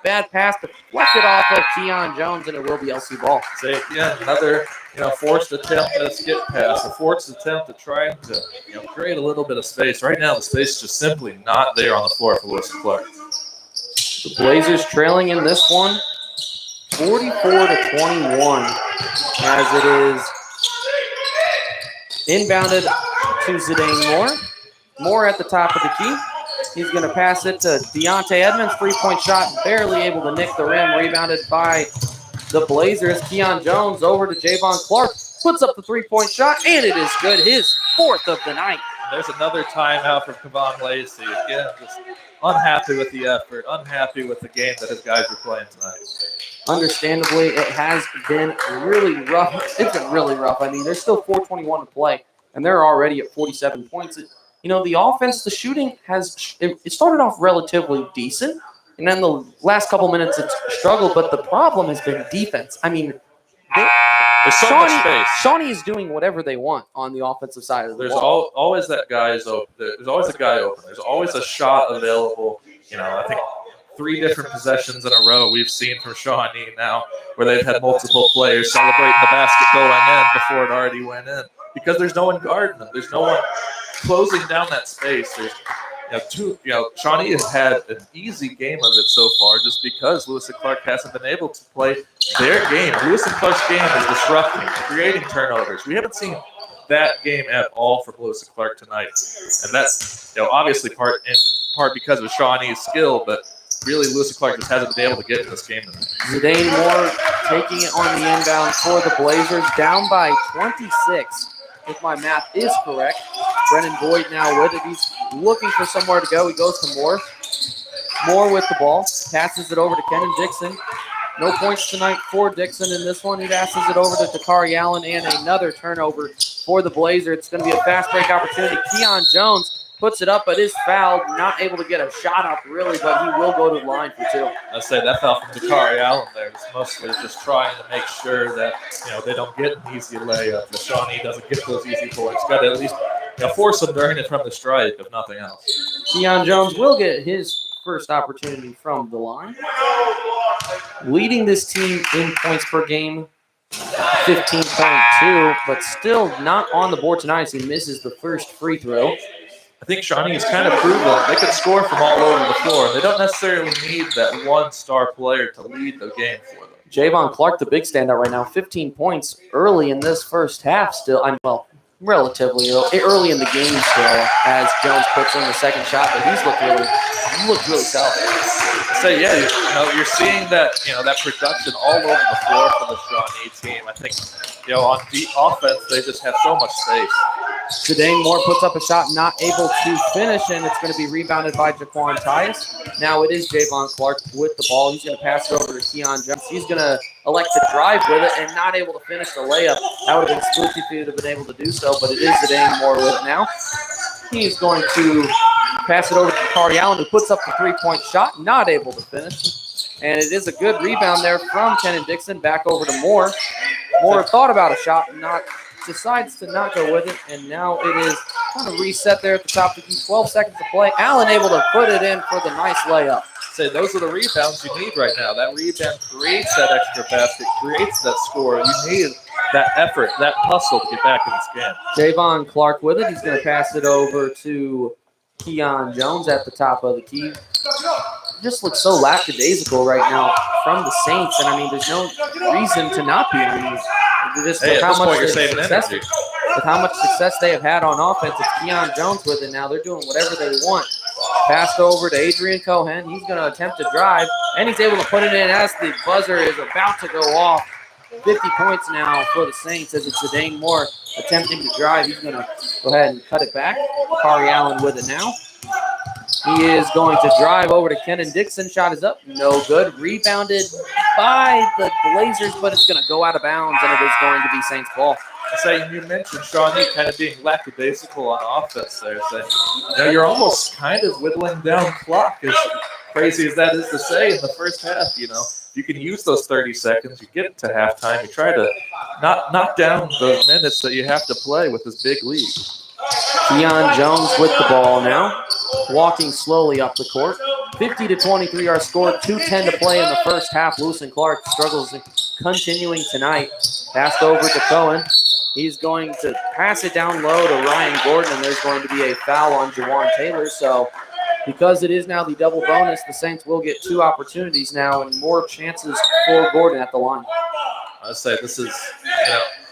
bad pass deflected off of Keon Jones, and it will be LC ball. Say again, another forced attempt at a skip pass, a forced attempt to try to create a little bit of space. Right now, the space is just simply not there on the floor for Lewis and Clark. The Blazers trailing in this one, 44-21, as it is inbounded to Zidane Moore. Moore at the top of the key. He's going to pass it to Deontay Edmonds. Three-point shot, barely able to nick the rim. Rebounded by the Blazers. Keon Jones over to Javon Clark. Puts up the three-point shot, and it is good. His fourth of the night. There's another timeout from Kevon Lacey. Again, just unhappy with the effort, unhappy with the game that his guys are playing tonight. Understandably, it has been really rough. It's been really rough. I mean, there's still 4:21 to play, and they're already at 47 points. The offense, the shooting it started off relatively decent, and then the last couple minutes it's struggled. But the problem has been defense. I mean, There's so much space. Shawnee is doing whatever they want on the offensive side of the There's ball. always that guy is open. There's always a guy open. There's always a shot available. I think 3 different possessions in a row we've seen from Shawnee now where they've had multiple players celebrating the basket going in before it already went in because there's no one guarding them. There's no one closing down that space. There's Shawnee has had an easy game of it so far just because Lewis and Clark hasn't been able to play their game. Lewis and Clark's game is disrupting, creating turnovers. We haven't seen that game at all from Lewis and Clark tonight. And that's obviously part because of Shawnee's skill, but really Lewis and Clark just hasn't been able to get in this game tonight. Zidane Moore taking it on the inbound for the Blazers, down by 26. If my math is correct. Brennan Boyd now with it. He's looking for somewhere to go. He goes to Moore. Moore with the ball. Passes it over to Kenan Dixon. No points tonight for Dixon in this one. He passes it over to Takari Allen and another turnover for the Blazers. It's going to be a fast break opportunity. Keon Jones puts it up, but is fouled. Not able to get a shot up, really, but he will go to the line for 2. I'd say that foul from Takari Allen there was mostly just trying to make sure that they don't get an easy layup. That Shawnee doesn't get those easy points. Got to at least force them to earn it from the strike, if nothing else. Keon Jones will get his first opportunity from the line. Leading this team in points per game, 15.2, but still not on the board tonight as he misses the first free throw. I think Shawnee has kind of proven they can score from all over the floor. They don't necessarily need that one star player to lead the game for them. Javon Clark, the big standout right now, 15 points early in this first half still. Relatively early in the game still as Jones puts in the second shot, but he's looked really solid. So you're seeing that that production all over the floor for the Shawnee team. I think on the offense they just have so much space. Zidane Moore puts up a shot, not able to finish, and it's going to be rebounded by Jaquan Tyus. Now it is Javon Clark with the ball. He's going to pass it over to Keon Jones. He's going to elect to drive with it and not able to finish the layup. That would have been spooky if he would have been able to do so, but it is Zidane Moore with it now. He's going to pass it over to Cardi Allen, who puts up the 3-point shot, not able to finish. And it is a good rebound there from Kenan Dixon. Back over to Moore. Moore thought about a shot, decides to not go with it, and now it is kind of reset there at the top of the key. 12 seconds to play. Allen able to put it in for the nice layup. Those are the rebounds you need right now. That rebound creates that extra basket, creates that score. You need that effort, that hustle to get back in this game. Javon Clark with it. He's going to pass it over to Keon Jones at the top of the key. Just looks so lackadaisical right now from the Saints, and there's no reason to not be. Just at this point, you're saving energy. With how much success they have had on offense, it's Keon Jones with it now. They're doing whatever they want. Passed over to Adrian Cohen. He's going to attempt to drive, and he's able to put it in as the buzzer is about to go off. 50 points now for the Saints as it's Zidane Moore attempting to drive. He's going to go ahead and cut it back. Kari Allen with it now. He is going to drive over to Kenan Dixon. Shot is up. No good. Rebounded by the Blazers, but it's going to go out of bounds, and it is going to be Saints ball. You mentioned Shawnee kind of being lackadaisical on offense there. You're almost kind of whittling down clock, as crazy as that is to say, in the first half. You can use those 30 seconds. You get to halftime. You try to knock down those minutes that you have to play with this big lead. Keon Jones with the ball now, walking slowly up the court. 50-23 our score, 2:10 to play in the first half. Lewis and Clark struggles continuing tonight. Passed over to Cohen. He's going to pass it down low to Ryan Gordon, and there's going to be a foul on Jawan Taylor. So because it is now the double bonus, the Saints will get 2 opportunities now and more chances for Gordon at the line. I'd say this is,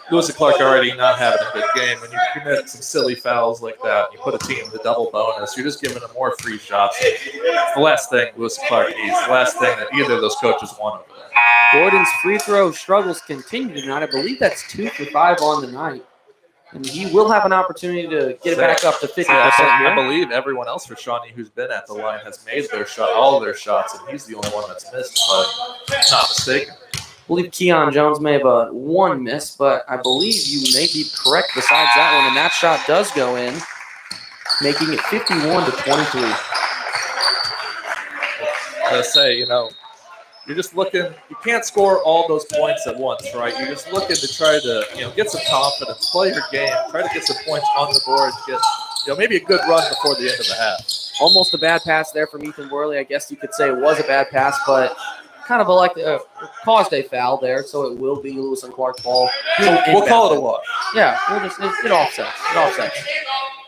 Lewis and Clark already not having a good game. When you commit some silly fouls like that, you put a team in the double bonus, you're just giving them more free shots. It's the last thing Lewis and Clark needs, the last thing that either of those coaches want over there. Gordon's free throw struggles continue tonight. I believe that's 2 for 5 on the night. And he will have an opportunity to get it back up to 50% I here. believe everyone else for Shawnee who's been at the line has made their shot, all of their shots, and he's the only one that's missed, if I'm not mistaken. I believe Keon Jones may have one miss, but I believe you may be correct besides that one, and that shot does go in, making it 51-23. I say, you're just looking. You can't score all those points at once, right? You're just looking to try to, get some confidence, play your game, try to get some points on the board, get, maybe a good run before the end of the half. Almost a bad pass there from Ethan Worley. I guess you could say it was a bad pass, but kind of caused a foul there, so it will be Lewis and Clark ball. We'll call it a wash. Yeah, it offsets. It offsets.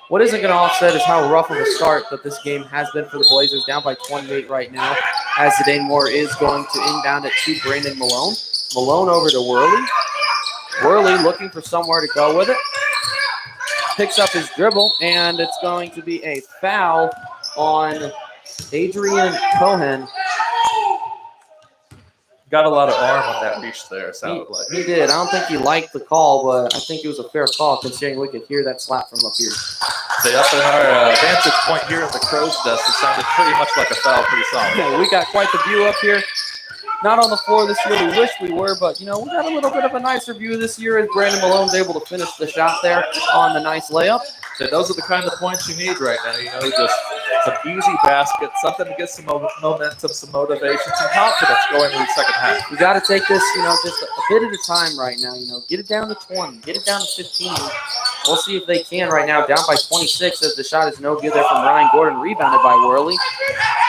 What isn't going to offset is how rough of a start that this game has been for the Blazers, down by 28 right now, as Zidane Moore is going to inbound it to Brandon Malone. Malone over to Worley. Worley looking for somewhere to go with it. Picks up his dribble, and it's going to be a foul on Adrian Cohen. Got a lot of arm on that reach there, sounded like. He did. I don't think he liked the call, but I think it was a fair call considering we could hear that slap from up here. So up in our vantage point here in the crow's nest, it sounded pretty much like a foul, pretty solid. Yeah, we got quite the view up here. Not on the floor this year. We wish we were, but, we got a little bit of a nicer view this year as Brandon Malone's able to finish the shot there on the nice layup. So those are the kind of points you need right now. Just some easy baskets, something to get some momentum, some motivation, some confidence going into the second half. You got to take this, just a bit at a time right now. Get it down to 20, get it down to 15. We'll see if they can right now. Down by 26 as the shot is no good there from Ryan Gordon, rebounded by Worley.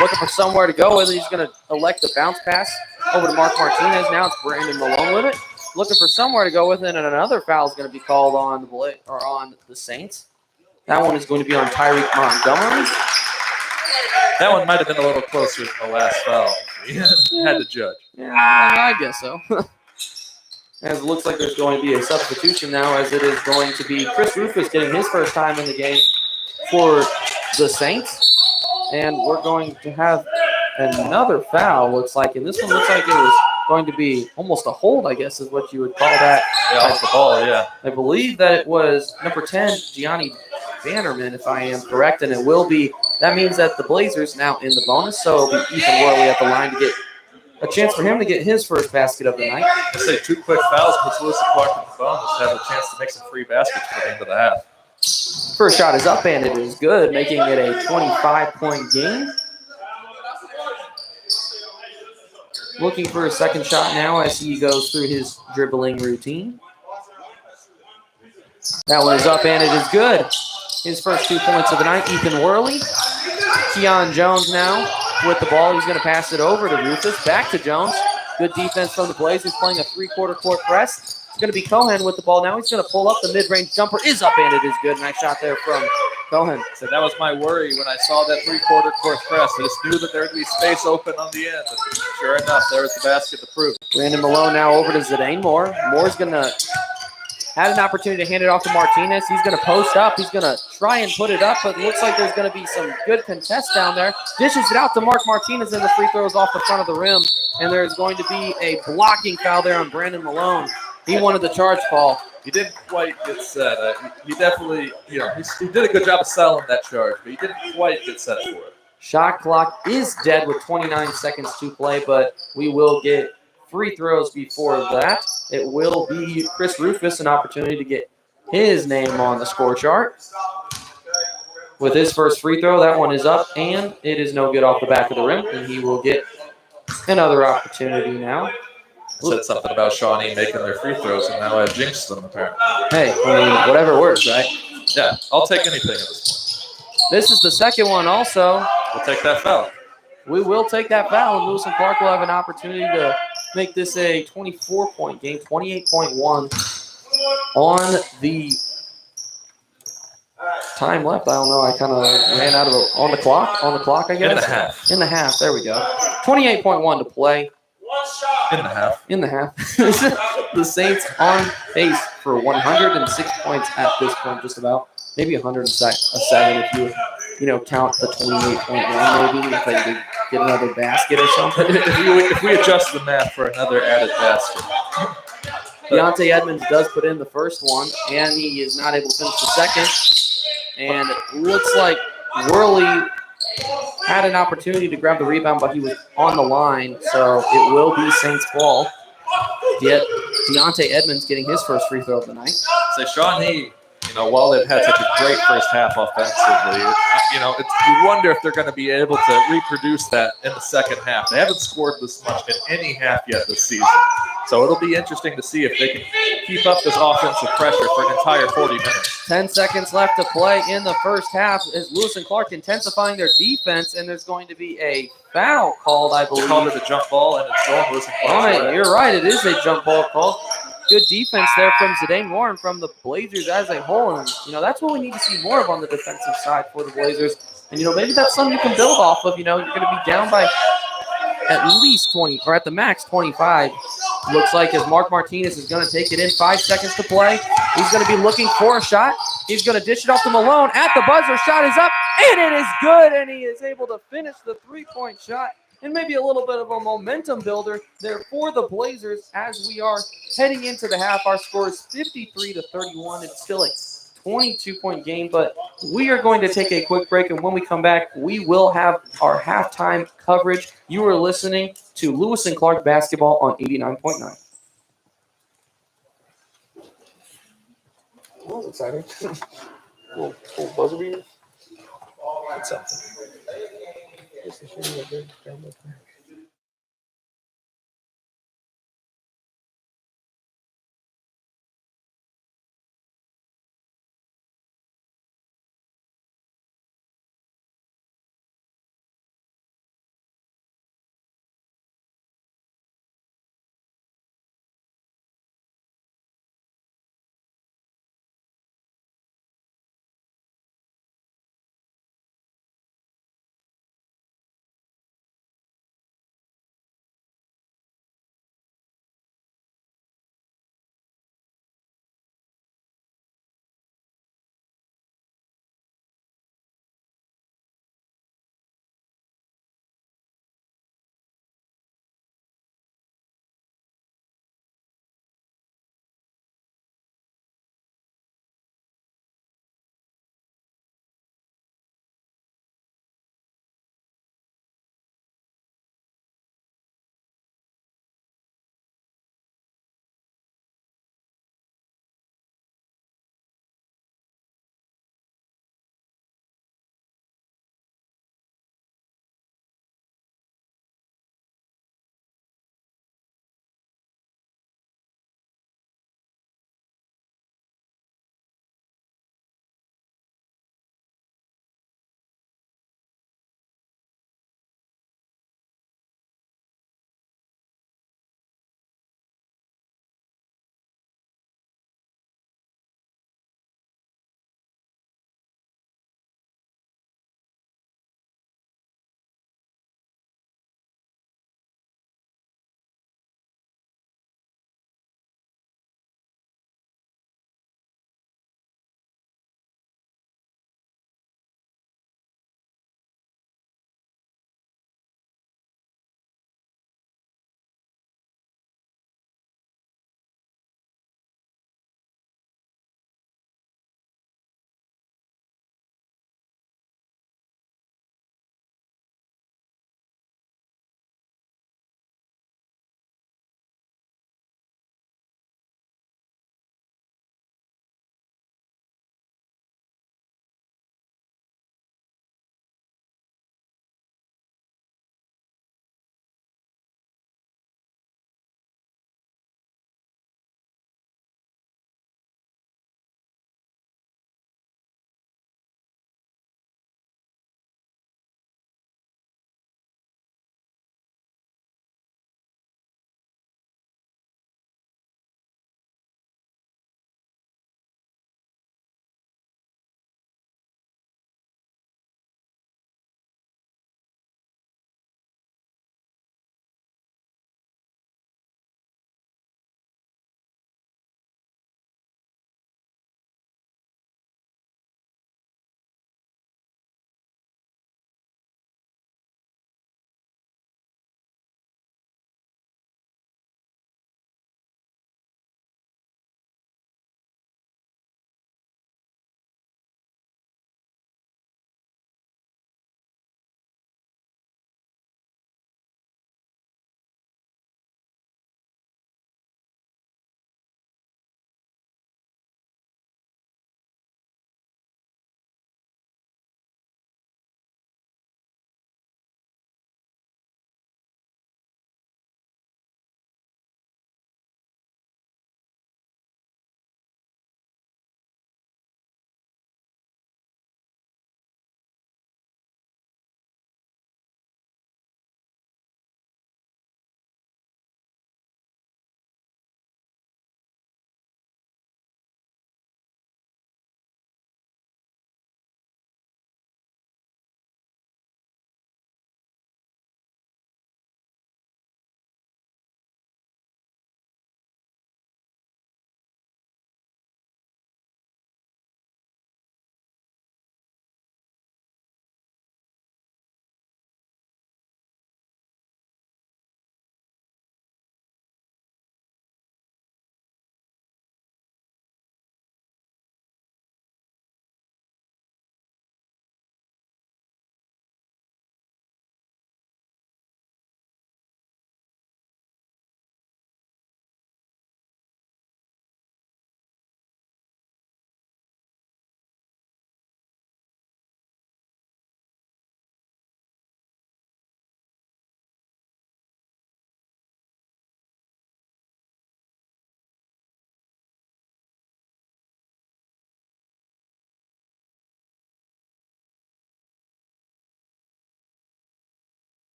Looking for somewhere to go with it. He's going to elect the bounce pass over to Mark Martinez. Now it's Brandon Malone with it. Looking for somewhere to go with it, and another foul is going to be called on the Saints. That one is going to be on Tyreek Montgomery. That one might have been a little closer than the last foul. Had to judge. Yeah, I guess so. As it looks like there's going to be a substitution now, as it is going to be Chris Rufus getting his first time in the game for the Saints. And we're going to have another foul, looks like. And this one looks like it was going to be almost a hold, I guess is what you would call that. Yeah, off the ball, yeah. I believe that it was number 10, Gianni Bannerman, if I am correct. And it will be, that means that the Blazers now in the bonus. So it'll be Ethan Worley at the line to get a chance for him to get his first basket of the night. I say 2 quick fouls puts Lewis and Clark in the bonus, has a chance to make some free baskets for the end of the half. First shot is up and it is good, making it a 25-point game. Looking for a second shot now as he goes through his dribbling routine. That one is up and it is good. His first 2 points of the night, Ethan Worley. Keon Jones now with the ball. He's going to pass it over to Rufus. Back to Jones. Good defense from the Blazers, playing a 3-quarter court press. It's going to be Cohen with the ball now. He's going to pull up. The mid-range jumper is up and it is good. Nice shot there from Cohen. So that was my worry when I saw that 3-quarter court press. I just knew that there would be space open on the end. And sure enough, there was the basket to prove it. Brandon Malone now over to Zidane Moore. Moore's going to had an opportunity to hand it off to Martinez. He's going to post up. He's going to try and put it up, but it looks like there's going to be some good contest down there. Dishes it out to Mark Martinez, and the free throw is off the front of the rim. And there's going to be a blocking foul there on Brandon Malone. He wanted the charge call. He didn't quite get set. He definitely, he did a good job of selling that charge, but he didn't quite get set for it. Shot clock is dead with 29 seconds to play, but we will get free throws before that. It will be Chris Rufus an opportunity to get his name on the score chart. With his first free throw, that one is up, and it is no good off the back of the rim, and he will get another opportunity now. Said something about Shawnee making their free throws, and now I've jinxed them, apparently. Hey, I mean, whatever works, right? Yeah, I'll take anything at this point. This is the second one also. We'll take that foul. We will take that foul, and Lewis and Clark will have an opportunity to make this a 24-point game, 28.1 on the time left. I don't know. I kind of ran out of it. On the clock, I guess. In the half. In the half. There we go. 28.1 to play. In the half. The Saints on pace for 106 points at this point, just about. Maybe 107 if you count the 28.1 maybe, if they could get another basket or something. if we adjust the math for another added basket. Deontay Edmonds does put in the first one, and he is not able to finish the second. And it looks like Worley had an opportunity to grab the rebound, but he was on the line, so it will be Saints ball. Yet Deontay Edmonds getting his first free throw of the night. So Shawnee, while they've had such a great first half offensively, you wonder if they're going to be able to reproduce that in the second half. They haven't scored this much in any half yet this season. So it'll be interesting to see if they can keep up this offensive pressure for an entire 40 minutes. 10 seconds left to play in the first half as Lewis and Clark intensifying their defense, and there's going to be a foul called, I believe. Called it a jump ball, and it's going Lewis and Clark. You're right. It is a jump ball call. Good defense there from Zidane Warren from the Blazers as a whole. And, that's what we need to see more of on the defensive side for the Blazers. And, maybe that's something you can build off of. You're going to be down by at least 20, or at the max 25. Looks like as Mark Martinez is going to take it in. 5 seconds to play. He's going to be looking for a shot. He's going to dish it off to Malone. At the buzzer, shot is up, and it is good. And he is able to finish the three-point shot. And maybe a little bit of a momentum builder there for the Blazers as we are heading into the half. Our score is 53-31. It's still a 22-point game, but we are going to take a quick break, and when we come back, we will have our halftime coverage. You are listening to Lewis and Clark basketball on 89.9. That was exciting. Little buzzer beater. That's something.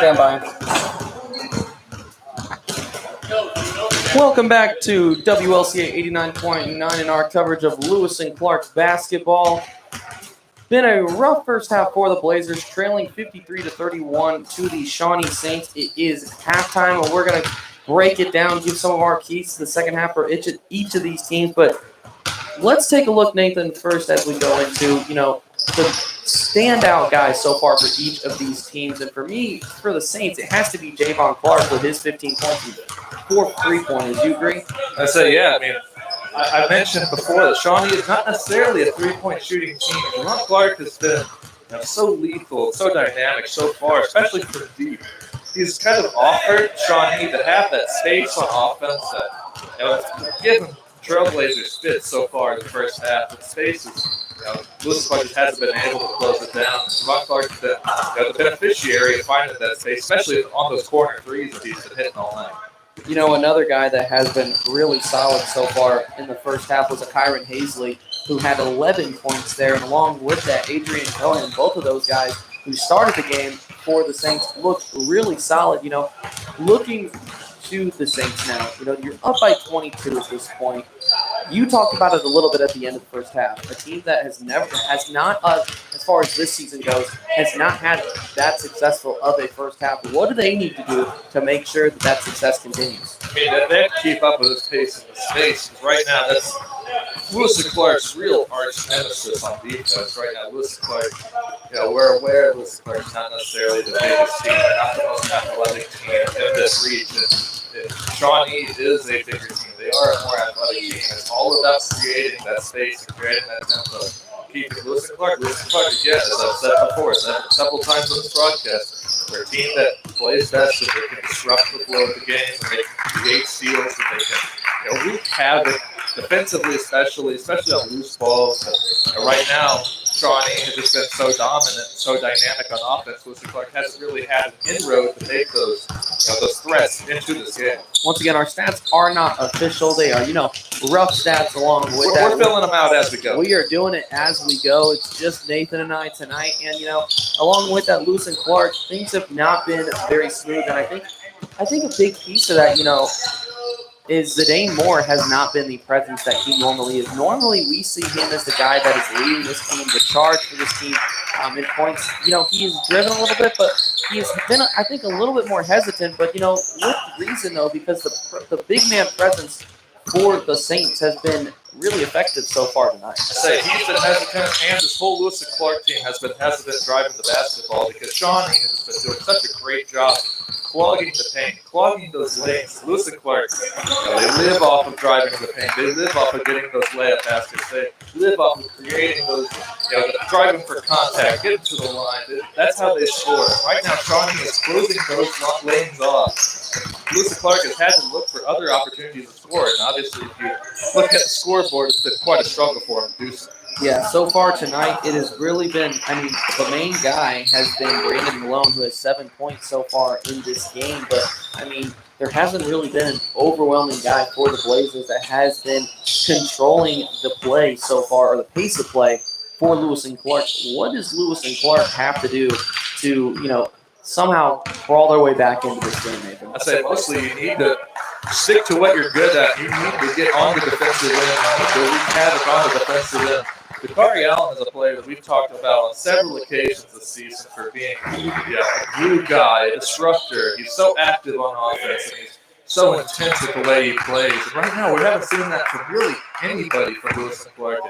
Stand by. Welcome back to WLCA 89.9 in our coverage of Lewis and Clark basketball. Been a rough first half for the Blazers, trailing 53-31 to the Shawnee Saints. It is halftime, and we're going to break it down, give some of our keys to the second half for each of these teams. But let's take a look, Nathan, first as we go into, the standout guys so far for each of these teams. And for me, for the Saints, it has to be Javon Clark with his 15 points and 4 3-pointers. You agree? I say, yeah. I mean, I mentioned before that Shawnee is not necessarily a three-point shooting team. Javon Clark has been so lethal, so dynamic so far, especially for deep. He's kind of offered Shawnee to have that space on offense that given Trailblazers fits so far in the first half. The spaces, Lewis Clark just hasn't been able to close it down. Javon Clark's been the beneficiary of finding that space, especially on those corner threes that he's been hitting all night. Another guy that has been really solid so far in the first half was a Kyron Hazley, who had 11 points there. And along with that, Adrian Cohen, both of those guys who started the game for the Saints looked really solid. Looking to the Saints now, you're up by 22 at this point. You talked about it a little bit at the end of the first half. A team that has not, as far as this season goes, has not had that successful of a first half. What do they need to do to make sure that success continues? I mean, they have to keep up with this pace in the space. Because right now, that's Lewis and Clark's real arch nemesis on defense. Right now, Lewis and Clark, we're aware Lewis and Clark's not necessarily the biggest team, not the most athletic team in this region. Shawnee is a bigger team. They are a more athletic team. It's all about creating that space and creating that tempo. Keeping Lewis and Clark, again, as I've said before, several times on this broadcast, we're a team that plays best and they can disrupt the flow of the game and they can create steals and they can wreak havoc defensively, especially on loose balls. But right now, Shawnee has just been so dominant, so dynamic on offense. Lewis and Clark hasn't really had an inroad to make those threats into this game. Once again, our stats are not official. They are, rough stats along with that. We're filling them out as we go. We are doing it as we go. It's just Nathan and I tonight. And, along with that, Lewis and Clark, things have not been very smooth. And I think a big piece of that, is Zidane Moore has not been the presence that he normally is. Normally, we see him as the guy that is leading this team, the charge for this team in points. He is driven a little bit, but he has been, I think, a little bit more hesitant. But, with reason, though, because the big man presence for the Saints has been really effective so far tonight. I say he's been hesitant, and this whole Lewis and Clark team has been hesitant driving the basketball because Shawnee has been doing such a great job clogging the paint, clogging those lanes. Lewis and Clark, they live off of driving the paint. They live off of getting those layup baskets. They live off of creating those, driving for contact, getting to the line. That's how they score. Right now, Shawnee is closing those lanes off. Lewis and Clark has had to look for other opportunities to score, and obviously, if you look at the scoreboard, it's been quite a struggle for him to do so. Yeah, so far tonight, it has really been, the main guy has been Brandon Malone, who has 7 points so far in this game. But, there hasn't really been an overwhelming guy for the Blazers that has been controlling the play so far, or the pace of play for Lewis and Clark. What does Lewis and Clark have to do to, somehow crawl their way back into this game, Nathan? I say mostly you need to stick to what you're good at. You need to get on the defensive end. You need to wreak havoc on the defensive end. Dakari Allen is a player that we've talked about on several occasions this season for being a glue guy, a disruptor. He's so active on offense, and he's so intense with the way he plays. And right now, we haven't seen that from really anybody from Lewis and Clark.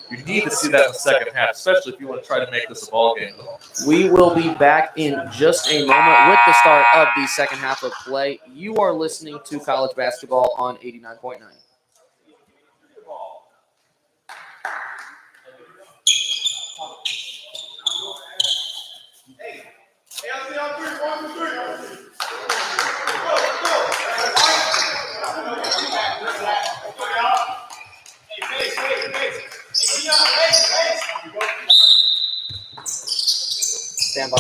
You need to see that in the second half, especially if you want to try to make this a ball game. We will be back in just a moment with the start of the second half of play. You are listening to College Basketball on 89.9. Stand by.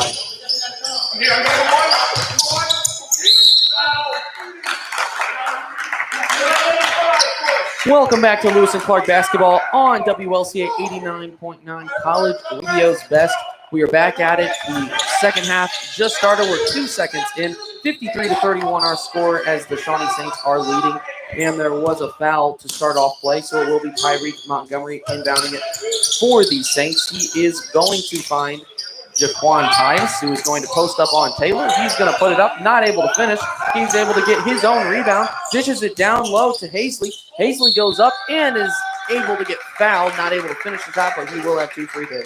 Welcome back to Lewis and Clark Basketball on WLCA 89.9, College Radio's best We are back at it. The second half just started. We're 2 seconds in. 53-31 our score as the Shawnee Saints are leading. And there was a foul to start off play, so it will be Tyreek Montgomery inbounding it for the Saints. He is going to find Jaquan Tyus, who is going to post up on Taylor. He's going to put it up, not able to finish. He's able to get his own rebound, dishes it down low to Hazley. Hazley goes up and is able to get fouled, not able to finish the shot, but he will have 2 free throws.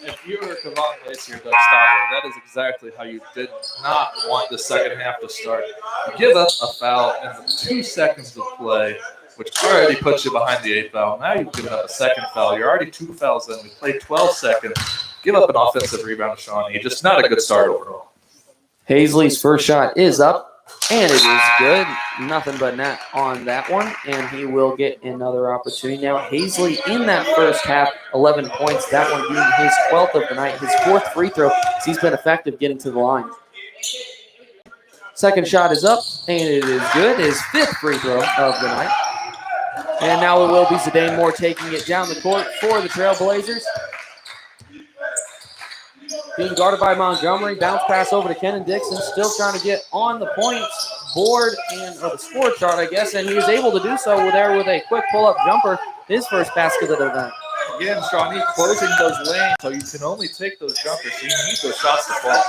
If you were Kevon Lacey or Doug Stotler, that is exactly how you did not want the second half to start. You give up a foul in the 2 seconds of play, which already puts you behind the 8th foul. Now you've given up a second foul. You're already 2 fouls in. We played 12 seconds. Give up an offensive rebound to Shawnee. Just not a good start overall. Hazley's first shot is up, and it is good. Nothing but net on that one, and he will get another opportunity. Now, Hazley in that first half, 11 points. That one being his 12th of the night, his 4th free throw. He's been effective getting to the line. Second shot is up, and it is good. His 5th free throw of the night. And now it will be Zidane Moore taking it down the court for the Trailblazers. Being guarded by Montgomery. Bounce pass over to Kenan Dixon. Still trying to get on the points board or the score chart, I guess. And he was able to do so there with a quick pull-up jumper. His first basket of the event. Again, Shawnee closing those lanes, so you can only take those jumpers. So you need those shots to fall.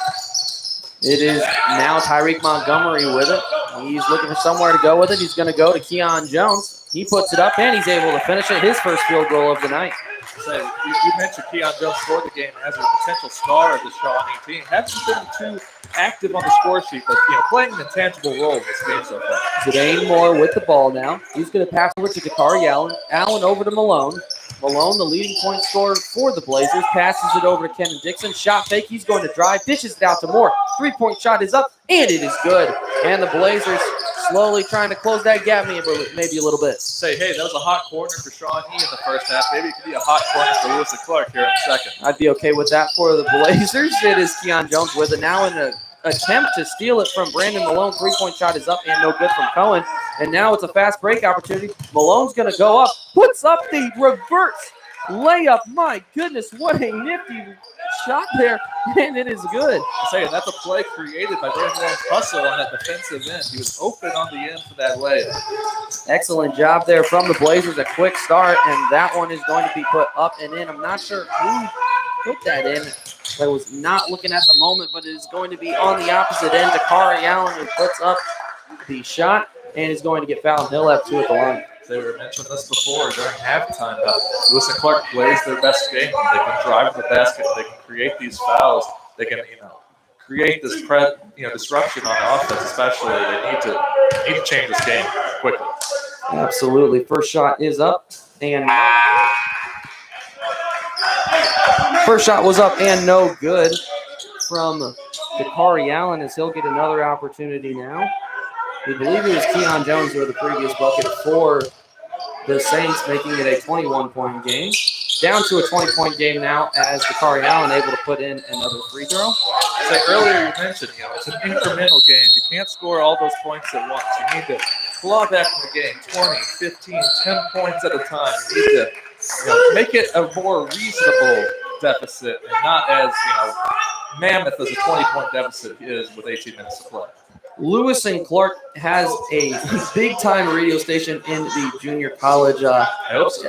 It is now Tyreek Montgomery with it. He's looking for somewhere to go with it. He's going to go to Keon Jones. He puts it up, and he's able to finish it. His first field goal of the night. So you mentioned Keon Jones scored the game as a potential star of the Shawnee team. Hasn't been too active on the score sheet, but playing an intangible role in this game so far. Zidane Moore with the ball now. He's going to pass over to Dakari Allen. Allen over to Malone. Malone, the leading point scorer for the Blazers, passes it over to Kenan Dixon. Shot fake. He's going to drive. Dishes it out to Moore. 3-point shot is up, and it is good. And the Blazers slowly trying to close that gap maybe a little bit. Say, hey, that was a hot corner for Shawnee in the first half. Maybe it could be a hot corner for Lewis and Clark here in a second. I'd be okay with that for the Blazers. It is Keon Jones with it now in an attempt to steal it from Brandon Malone. 3-point shot is up and no good from Cohen. And now it's a fast break opportunity. Malone's going to go up, puts up the reverse layup. My goodness, what a nifty shot there, and it is good. I say, that's a play created by Brandon Malone's hustle on that defensive end. He was open on the end for that layup. Excellent job there from the Blazers. A quick start, and that one is going to be put up and in. I'm not sure who put that in. I was not looking at the moment, but it is going to be on the opposite end. Dakari Allen, who puts up the shot and is going to get fouled. He'll have 2 at the line. They were mentioning this before during halftime. Lewis and Clark plays their best game. They can drive to the basket. They can create these fouls. They can, create this disruption on offense. Especially, they need to change this game quickly. Absolutely. First shot is up, and first shot was up and no good from Dakari Allen as he'll get another opportunity now. We believe it was Keon Jones with the previous bucket for the Saints, making it a 21-point game. Down to a 20-point game now as Dakari Allen able to put in another free throw. So earlier you mentioned, it's an incremental game. You can't score all those points at once. You need to claw back in the game 20, 15, 10 points at a time. You need to make it a more reasonable deficit and not as mammoth as a 20-point deficit is with 18 minutes to play. Lewis and Clark has a big-time radio station in the junior college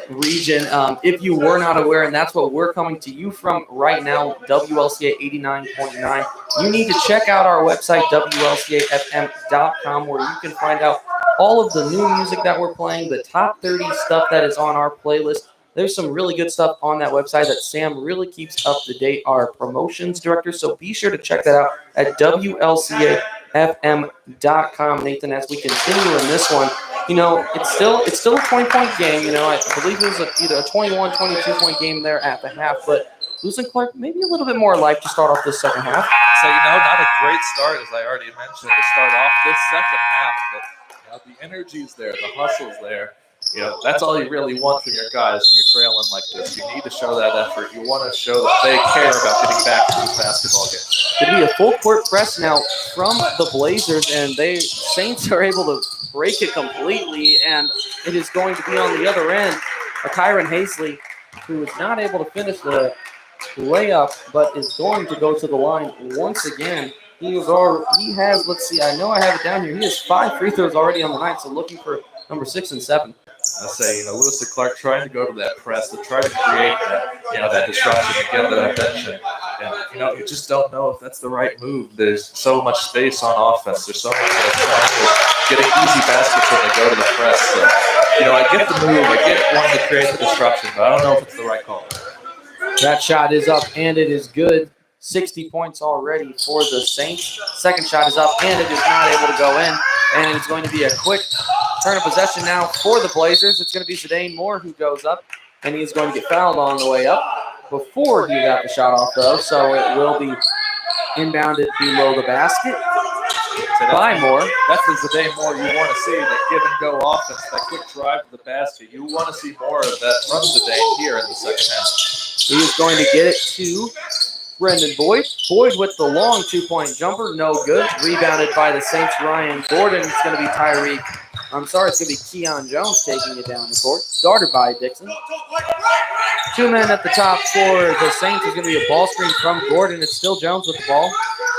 region. If you were not aware, and that's what we're coming to you from right now, WLCA 89.9. You need to check out our website, WLCAFM.com, where you can find out all of the new music that we're playing, the top 30 stuff that is on our playlist. There's some really good stuff on that website that Sam really keeps up to date, our promotions director. So be sure to check that out at WLCAFM.com, Nathan, as we continue in this one. It's still a 20-point game. I believe it was either a 21, 22-point game there at the half, but Lewis and Clark, maybe a little bit more life to start off this second half. So, not a great start, as I already mentioned, to start off this second half, but the energy's there, the hustle's there. That's all you really want from your guys when you're trailing like this. You need to show that effort. You want to show that they care about getting back to this basketball game. Going to be a full court press now from the Blazers, and Saints are able to break it completely, and it is going to be on the other end. Kyron Hazley, who is not able to finish the layup, but is going to go to the line once again. He has, let's see, I know I have it down here. He has 5 free throws already on the night, so looking for number 6 and 7. I say, Lewis and Clark trying to go to that press to try to create that disruption again that I mentioned. And, you just don't know if that's the right move. There's so much space on offense. There's so much getting easy baskets when they go to the press. So, I get the move. I get wanting to create the disruption, but I don't know if it's the right call. That shot is up, and it is good. 60 points already for the Saints. Second shot is up, and it is not able to go in. And it's going to be a quick turn of possession now for the Blazers. It's going to be Zidane Moore who goes up, and he's going to get fouled on the way up before he got the shot off, though. So it will be inbounded below the basket by Moore. That's the Zidane Moore you want to see, that give-and-go offense, that quick drive to the basket. You want to see more of that from Zidane here in the second half. He is going to get it to Brendan Boyd. Boyd with the long 2-point jumper, no good. Rebounded by the Saints' Ryan Gordon. It's going to be it's going to be Keon Jones taking it down the court. Guarded by Dixon. 2 men at the top for the Saints. Is going to be a ball screen from Gordon. It's still Jones with the ball.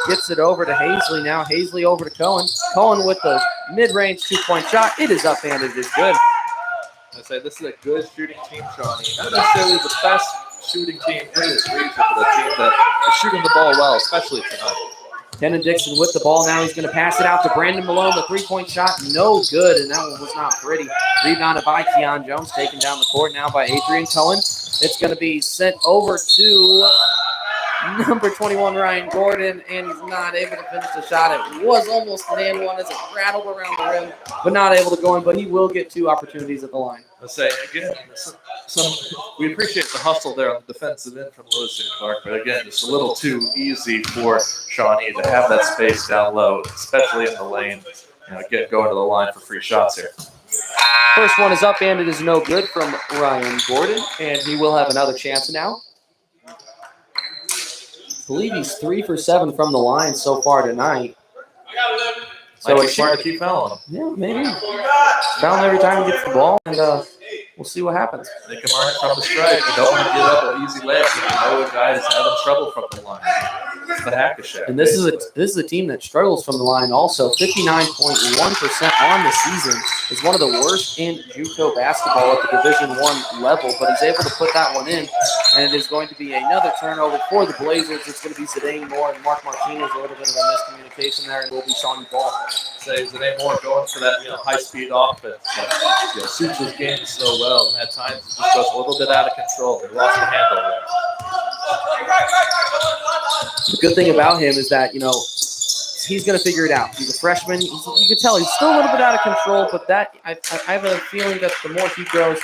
Gets it over to Hazley now. Hazley over to Cohen. Cohen with the mid-range 2-point shot. It is up and it is good. I say this is a good shooting team, Shawnee. Not necessarily the best shooting team in this region, but a team that is shooting the ball well, especially tonight. Kenan Dixon with the ball now. He's going to pass it out to Brandon Malone. The 3-point shot, no good, and that one was not pretty. Rebounded by Keon Jones, taken down the court now by Adrian Cohen. It's going to be sent over to number 21, Ryan Gordon, and he's not able to finish the shot. It was almost an and one as it rattled around the rim, but not able to go in, but he will get 2 opportunities at the line. Let's say, again, we appreciate the hustle there on the defensive end from Lewis and Clark, but again, it's a little too easy for Shawnee to have that space down low, especially in the lane. Get going to the line for free shots here. First one is up, and it is no good from Ryan Gordon, and he will have another chance now. I believe he's 3 for 7 from the line so far tonight. So it's smart to keep fouling him. Yeah, maybe. Foul him every time he gets the ball, and we'll see what happens. They can learn it from the strike. You don't want to give up an easy layup if you know a guy is having trouble from the line. It's the hack-a-shack. And this is a team that struggles from the line also. 59.1% on the season is one of the worst in JUCO basketball at the Division I level, but he's able to put that one in, and it is going to be another turnover for the Blazers. It's going to be Zidane Moore and Mark Martinez. A little bit of a miscommunication there, and it will be Shawnee Ball. Say Zidane Moore going for that high-speed offense that suits his game so well, and at times it just goes a little bit out of control. He lost the handle there. The good thing about him is that, he's going to figure it out. He's a freshman. You can tell he's still a little bit out of control, but I have a feeling that the more he grows,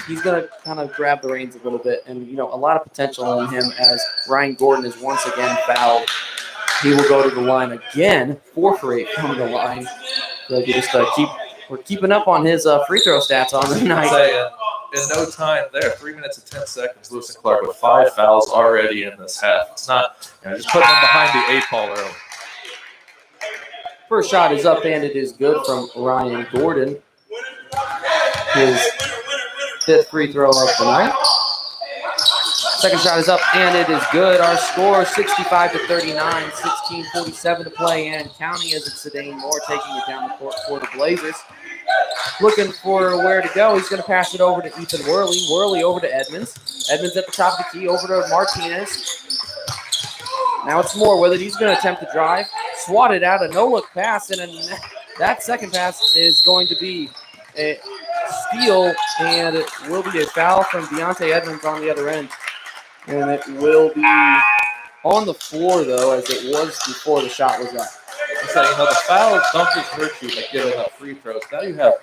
he's going to kind of grab the reins a little bit. And, a lot of potential in him as Ryan Gordon is once again fouled. He will go to the line again, 4 for 8 from the line. So we're keeping up on his free throw stats on the night. In no time there, 3 minutes and 10 seconds, Lewis and Clark with 5 fouls already in this half. It's not, just putting them behind the 8 ball early. First shot is up, and it is good from Ryan Gordon. His 5th free throw of the night. Second shot is up, and it is good. Our score, 65-39, 16:47 to play, and counting as it's Zidane Moore taking it down the court for the Blazers. Looking for where to go. He's going to pass it over to Ethan Worley. Worley over to Edmonds. Edmonds at the top of the key, over to Martinez. Now it's Moore with it. He's going to attempt to drive. Swatted out a no-look pass, and that second pass is going to be a steal, and it will be a foul from Deontay Edmonds on the other end. And it will be on the floor, though, as it was before the shot was up. So, the fouls don't just hurt you by giving up free throws. Now you have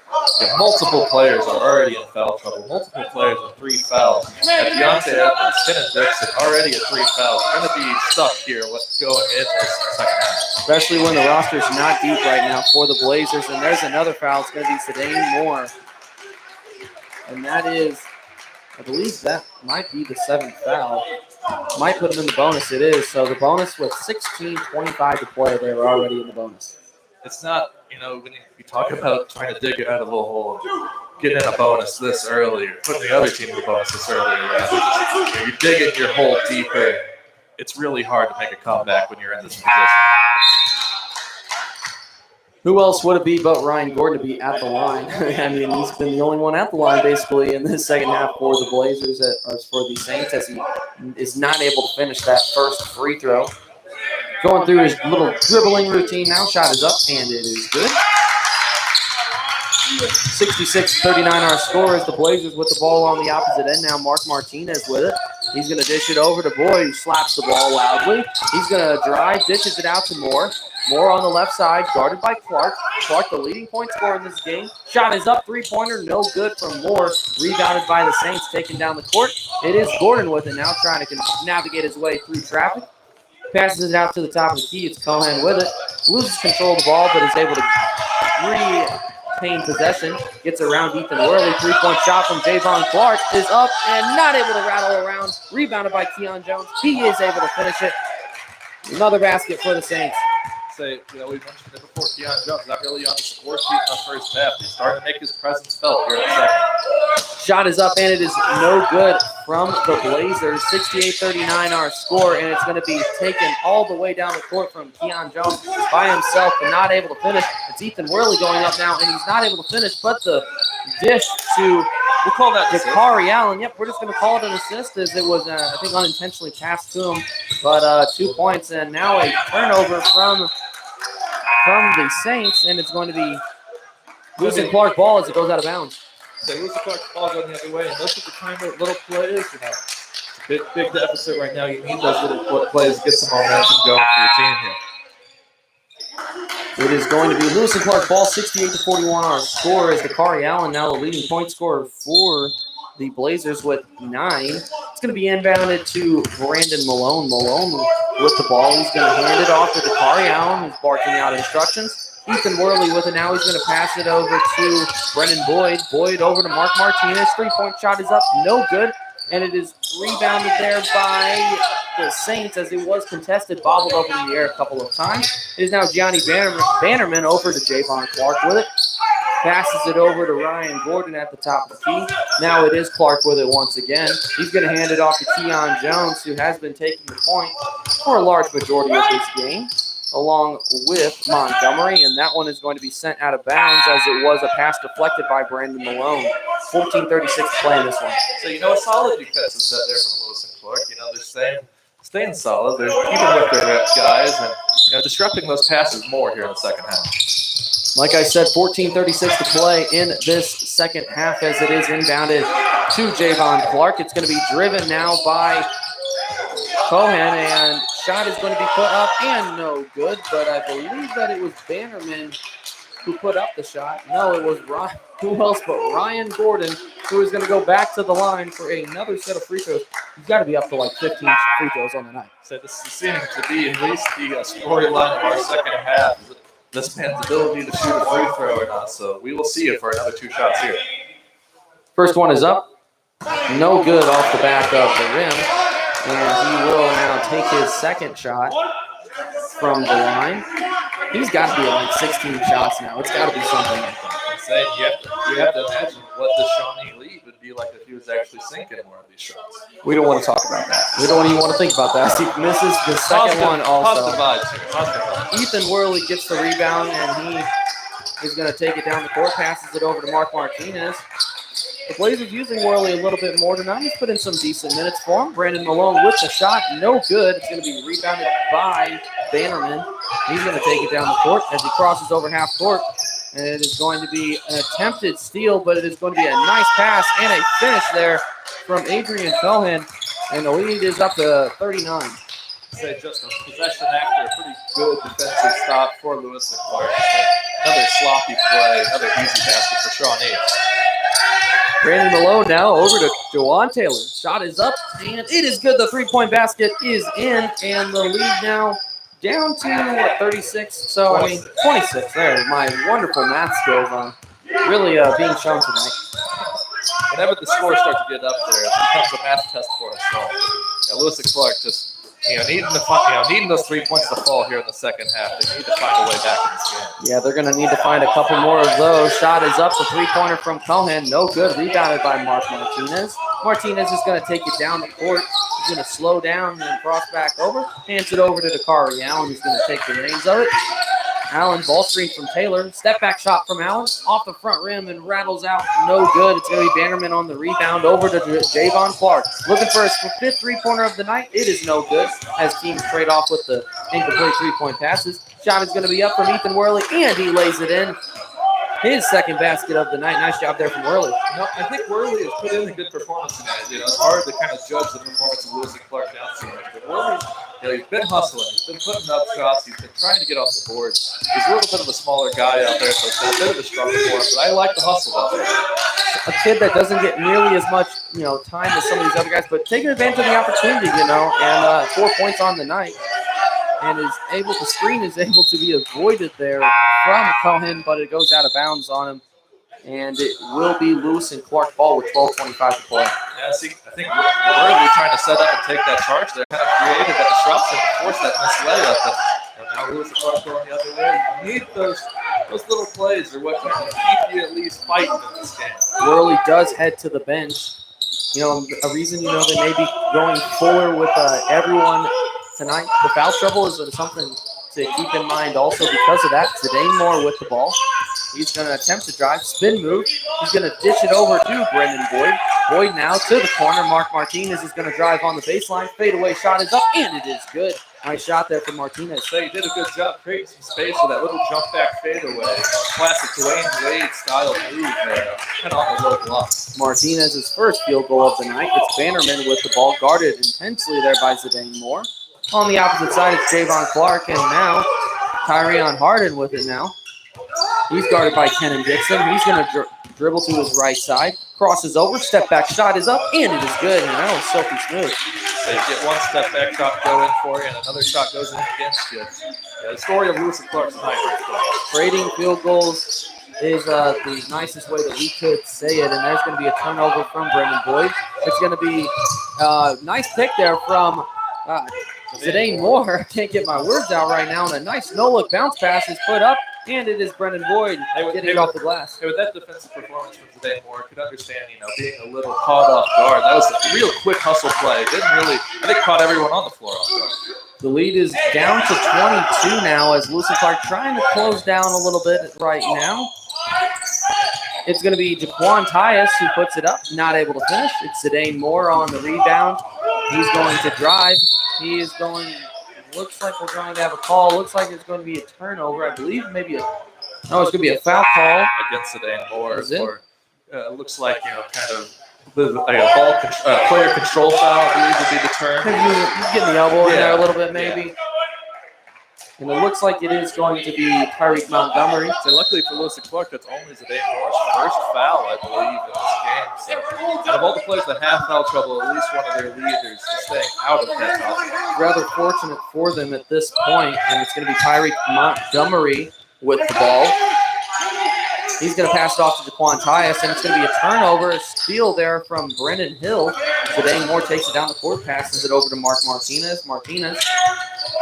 multiple players are already in foul trouble. Multiple players with 3 fouls. And Deontay Edmonds, Kenan Dixon, already at 3 fouls. They're going to be stuck here going into the second half. Especially when the roster's not deep right now for the Blazers. And there's another foul. It's going to be Zidane Moore. And that is, I believe that might be the 7th foul. Might put him in the bonus. It is. So the bonus with 16:25 to play, they were already in the bonus. It's not, when you talk about trying to dig out of a hole, getting in a bonus this early, or putting the other team in a bonus this early. You're digging your hole deeper. It's really hard to make a comeback when you're in this position. Who else would it be but Ryan Gordon to be at the line? I mean, he's been the only one at the line basically in this second half for the Blazers, or for the Saints, as he is not able to finish that first free throw. Going through his little dribbling routine now. Shot is up, and it is good. 66-39 our score as the Blazers with the ball on the opposite end now. Mark Martinez with it. He's going to dish it over to Boyd, who slaps the ball loudly. He's going to drive, dishes it out to Moore. Moore on the left side, guarded by Clark. Clark, the leading point scorer in this game. Shot is up, three-pointer, no good from Moore. Rebounded by the Saints, taken down the court. It is Gordon with it now, trying to navigate his way through traffic. Passes it out to the top of the key. It's Cohen with it. Loses control of the ball, but is able to retain possession. Gets around Ethan Worley. Three-point shot from Javon Clark is up and not able to rattle around. Rebounded by Keon Jones. He is able to finish it. Another basket for the Saints. We mentioned it before. Keon Jones not really on the score sheet in the first half. He's starting to make his presence felt here in the second. Shot is up, and it is no good from the Blazers. 68-39 our score, and it's going to be taken all the way down the court from Keon Jones by himself, but not able to finish. It's Ethan Worley going up now, and he's not able to finish, but the dish to We'll call that Jakari Allen. Yep, we're just going to call it an assist, as it was, I think, unintentionally passed to him. But 2 points, and now a turnover from the Saints, and it's going to be losing Clark ball as it goes out of bounds. So losing Clark ball going the other way, and those are the kind of little plays. Big deficit right now. You need those little plays to get some momentum going for your team here. It is going to be Lewis and Clark ball, 68-41 our score, as Dakari Allen now the leading point scorer for the Blazers with 9. It's going to be inbounded to Brandon Malone. Malone with the ball. He's going to hand it off to Dakari Allen, who's barking out instructions. Ethan Worley with it now. He's going to pass it over to Brennan Boyd. Boyd over to Mark Martinez. Three-point shot is up. No good. And it is rebounded there by the Saints as it was contested, bobbled up in the air a couple of times. It is now Gianni Bannerman over to Javon Clark with it. Passes it over to Ryan Gordon at the top of the key. Now it is Clark with it once again. He's going to hand it off to Keon Jones, who has been taking the point for a large majority of this game, along with Montgomery, and that one is going to be sent out of bounds as it was a pass deflected by Brandon Malone. 14:36 to play in this one. So, a solid defensive set there from Lewis and Clark. They're staying solid. They're keeping with their guys and disrupting those passes more here in the second half. Like I said, 14:36 to play in this second half as it is inbounded to Javon Clark. It's going to be driven now by Cohen, and shot is going to be put up and no good, but I believe that it was Bannerman who put up the shot. No, it was Ryan. Who else but Ryan Gordon, who is going to go back to the line for another set of free throws. He's got to be up to like 15 free throws on the night. So this is seeming to be at least the storyline of our second half. This man's ability to shoot a free throw or not. So we will see it for another 2 shots here. First one is up. No good off the back of the rim. And he will now take his second shot from the line. He's got to be at like 16 shots now. It's got to be something like that. I'm saying you have to imagine what the Shawnee lead would be like if he was actually sinking more of these shots. We don't want to talk about that. We don't even want to think about that. He misses the second one also. Positive vibes here. Positive vibes. Ethan Worley gets the rebound, and he is going to take it down the court, passes it over to Mark Martinez. The Blazers using Worley a little bit more tonight. He's put in some decent minutes for him. Brandon Malone with the shot. No good. It's going to be rebounded by Bannerman. He's going to take it down the court as he crosses over half court. And it is going to be an attempted steal, but it is going to be a nice pass and a finish there from Adrian Cohen. And the lead is up to 39. Say just a possession after a pretty good defensive stop for Lewis and Clark. Another sloppy play, another easy basket for Shawnee. Brandon Malone now over to Jawan Taylor. Shot is up, and it is good. The three-point basket is in, and the lead now down to 36. So, 26 there. My wonderful math skills on really being shown tonight. Whenever the scores start to get up there, it becomes a math test for us all. Lewis and Clark just needing those 3 points to fall here in the second half. They need to find a way back in this game. Yeah, they're going to need to find a couple more of those. Shot is up, the three-pointer from Cohen. No good. Rebounded by Mark Martinez. Martinez is going to take it down the court. He's going to slow down and cross back over. Hands it over to Dakari Allen, who's going to take the reins of it. Allen, ball screen from Taylor. Step back shot from Allen. Off the front rim and rattles out. No good. It's going to be Bannerman on the rebound over to Javon Clark. Looking for his fifth three-pointer of the night. It is no good as teams trade off with the incomplete three-point passes. Shot is going to be up from Ethan Worley, and he lays it in. His second basket of the night. Nice job there from Worley. I think Worley has put in a good performance tonight. It's hard to kind of judge the performance of Lewis and Clark down so much, but Worley, he's been hustling. He's been putting up shots. He's been trying to get off the board. He's a little bit of a smaller guy out there, so it's been a bit of a struggle for him, but I like the hustle out there. A kid that doesn't get nearly as much, time as some of these other guys, but taking advantage of the opportunity, and 4 points on the night. And the screen is able to be avoided there from Cohen, but it goes out of bounds on him. And it will be Lewis and Clark ball with 12:25 to play. Yeah, see, I think Worley trying to set up and take that charge there kind of created that disruption to force that missed layup. And now Lewis and Clark going the other way. You need those little plays are what kind of keep you at least fighting in this game. Worley does head to the bench. A reason they may be going forward with everyone tonight. The foul trouble is something to keep in mind also because of that. Zidane Moore with the ball. He's going to attempt to drive, spin move. He's going to dish it over to Brendan Boyd. Boyd now to the corner. Mark Martinez is going to drive on the baseline. Fadeaway shot is up, and it is good. Nice shot there from Martinez. So he did a good job creating some space with that little jump back fadeaway. Classic Dwayne Wade style move there. Kind of on the low block. Martinez's first field goal of the night. It's Bannerman with the ball, guarded intensely there by Zidane Moore. On the opposite side, it's Javon Clark, and now Tyrion Harden with it now. He's guarded by Kenan Dixon. He's going to dribble to his right side. Crosses over. Step back shot is up, and it is good. And that was silky smooth. They get one step back shot go in for you, and another shot goes in against you. Yeah, the story of Lewis and Clark's night right there. Trading field goals is the nicest way that we could say it. And there's going to be a turnover from Brendan Boyd. It's going to be a nice pick there from Zidane Moore. I can't get my words out right now. And a nice no-look bounce pass is put up. And it is Brendan Boyd getting it off the glass. With that defensive performance from Zidane Moore, I could understand, being a little caught off guard. That was a real quick hustle play. I think caught everyone on the floor off guard. The lead is down to 22 now as Lewis and Clark trying to close down a little bit right now. It's going to be Jaquan Tyus who puts it up, not able to finish. It's Zidane Moore on the rebound. He's going to drive. He is going... Looks like we're going to have a call. Looks like it's going to be a turnover. I believe maybe it's going to be a foul call. Against Zidane Moore. Is it? Looks like, kind of a player control foul, I believe would be the term. He's getting the elbow in there a little bit maybe. Yeah. And it looks like it is going to be Tyreek Montgomery. So luckily for Lewis and Clark, that's only Zidane Moore's first foul, I believe, in this game. So out of all the players that have foul trouble, at least one of their leaders is staying out of that foul. Rather fortunate for them at this point, and it's going to be Tyreek Montgomery with the ball. He's going to pass it off to Jaquan Tyus, and it's going to be a turnover, a steal there from Brendan Hill. Zidane Moore takes it down the court, passes it over to Mark Martinez. Martinez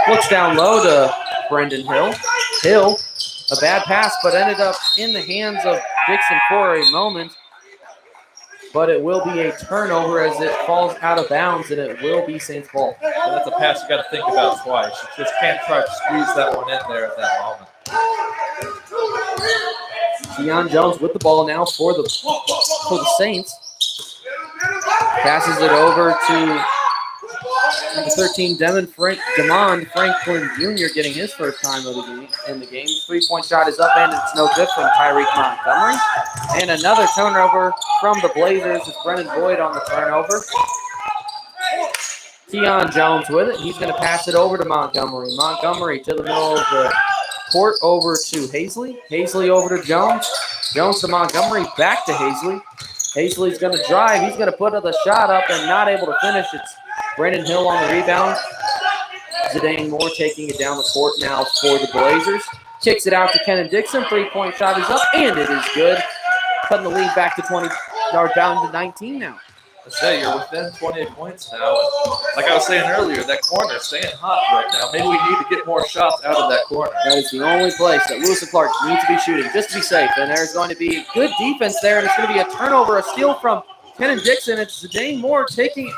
looks down low to Brendan Hill. Hill, a bad pass, but ended up in the hands of Dixon for a moment. But it will be a turnover as it falls out of bounds, and it will be Saints ball. And that's a pass you got to think about twice. You just can't try to squeeze that one in there at that moment. Keon Jones with the ball now for the Saints. Passes it over to number 13, Demond Franklin Jr. getting his first time of in the game. 3-point shot is up, and it's no good from Tyreek Montgomery. And another turnover from the Blazers. It's Brendan Boyd on the turnover. Keon Jones with it. He's going to pass it over to Montgomery. Montgomery to the middle of the court over to Hazley. Hazley over to Jones. Jones to Montgomery. Back to Hazley. Hazley's going to drive. He's going to put the shot up and not able to finish. It's Brendan Hill on the rebound. Zidane Moore taking it down the court now for the Blazers. Kicks it out to Kenan Dixon. 3-point shot is up, and it is good. Cutting the lead back to 20, or down to 19 now. Let's say you're within 28 points now. And like I was saying earlier, that corner is staying hot right now. Maybe we need to get more shots out of that corner. That is the only place that Lewis and Clark need to be shooting just to be safe. And there's going to be good defense there, and it's going to be a turnover, a steal from Kenan Dixon. It's Zidane Moore taking it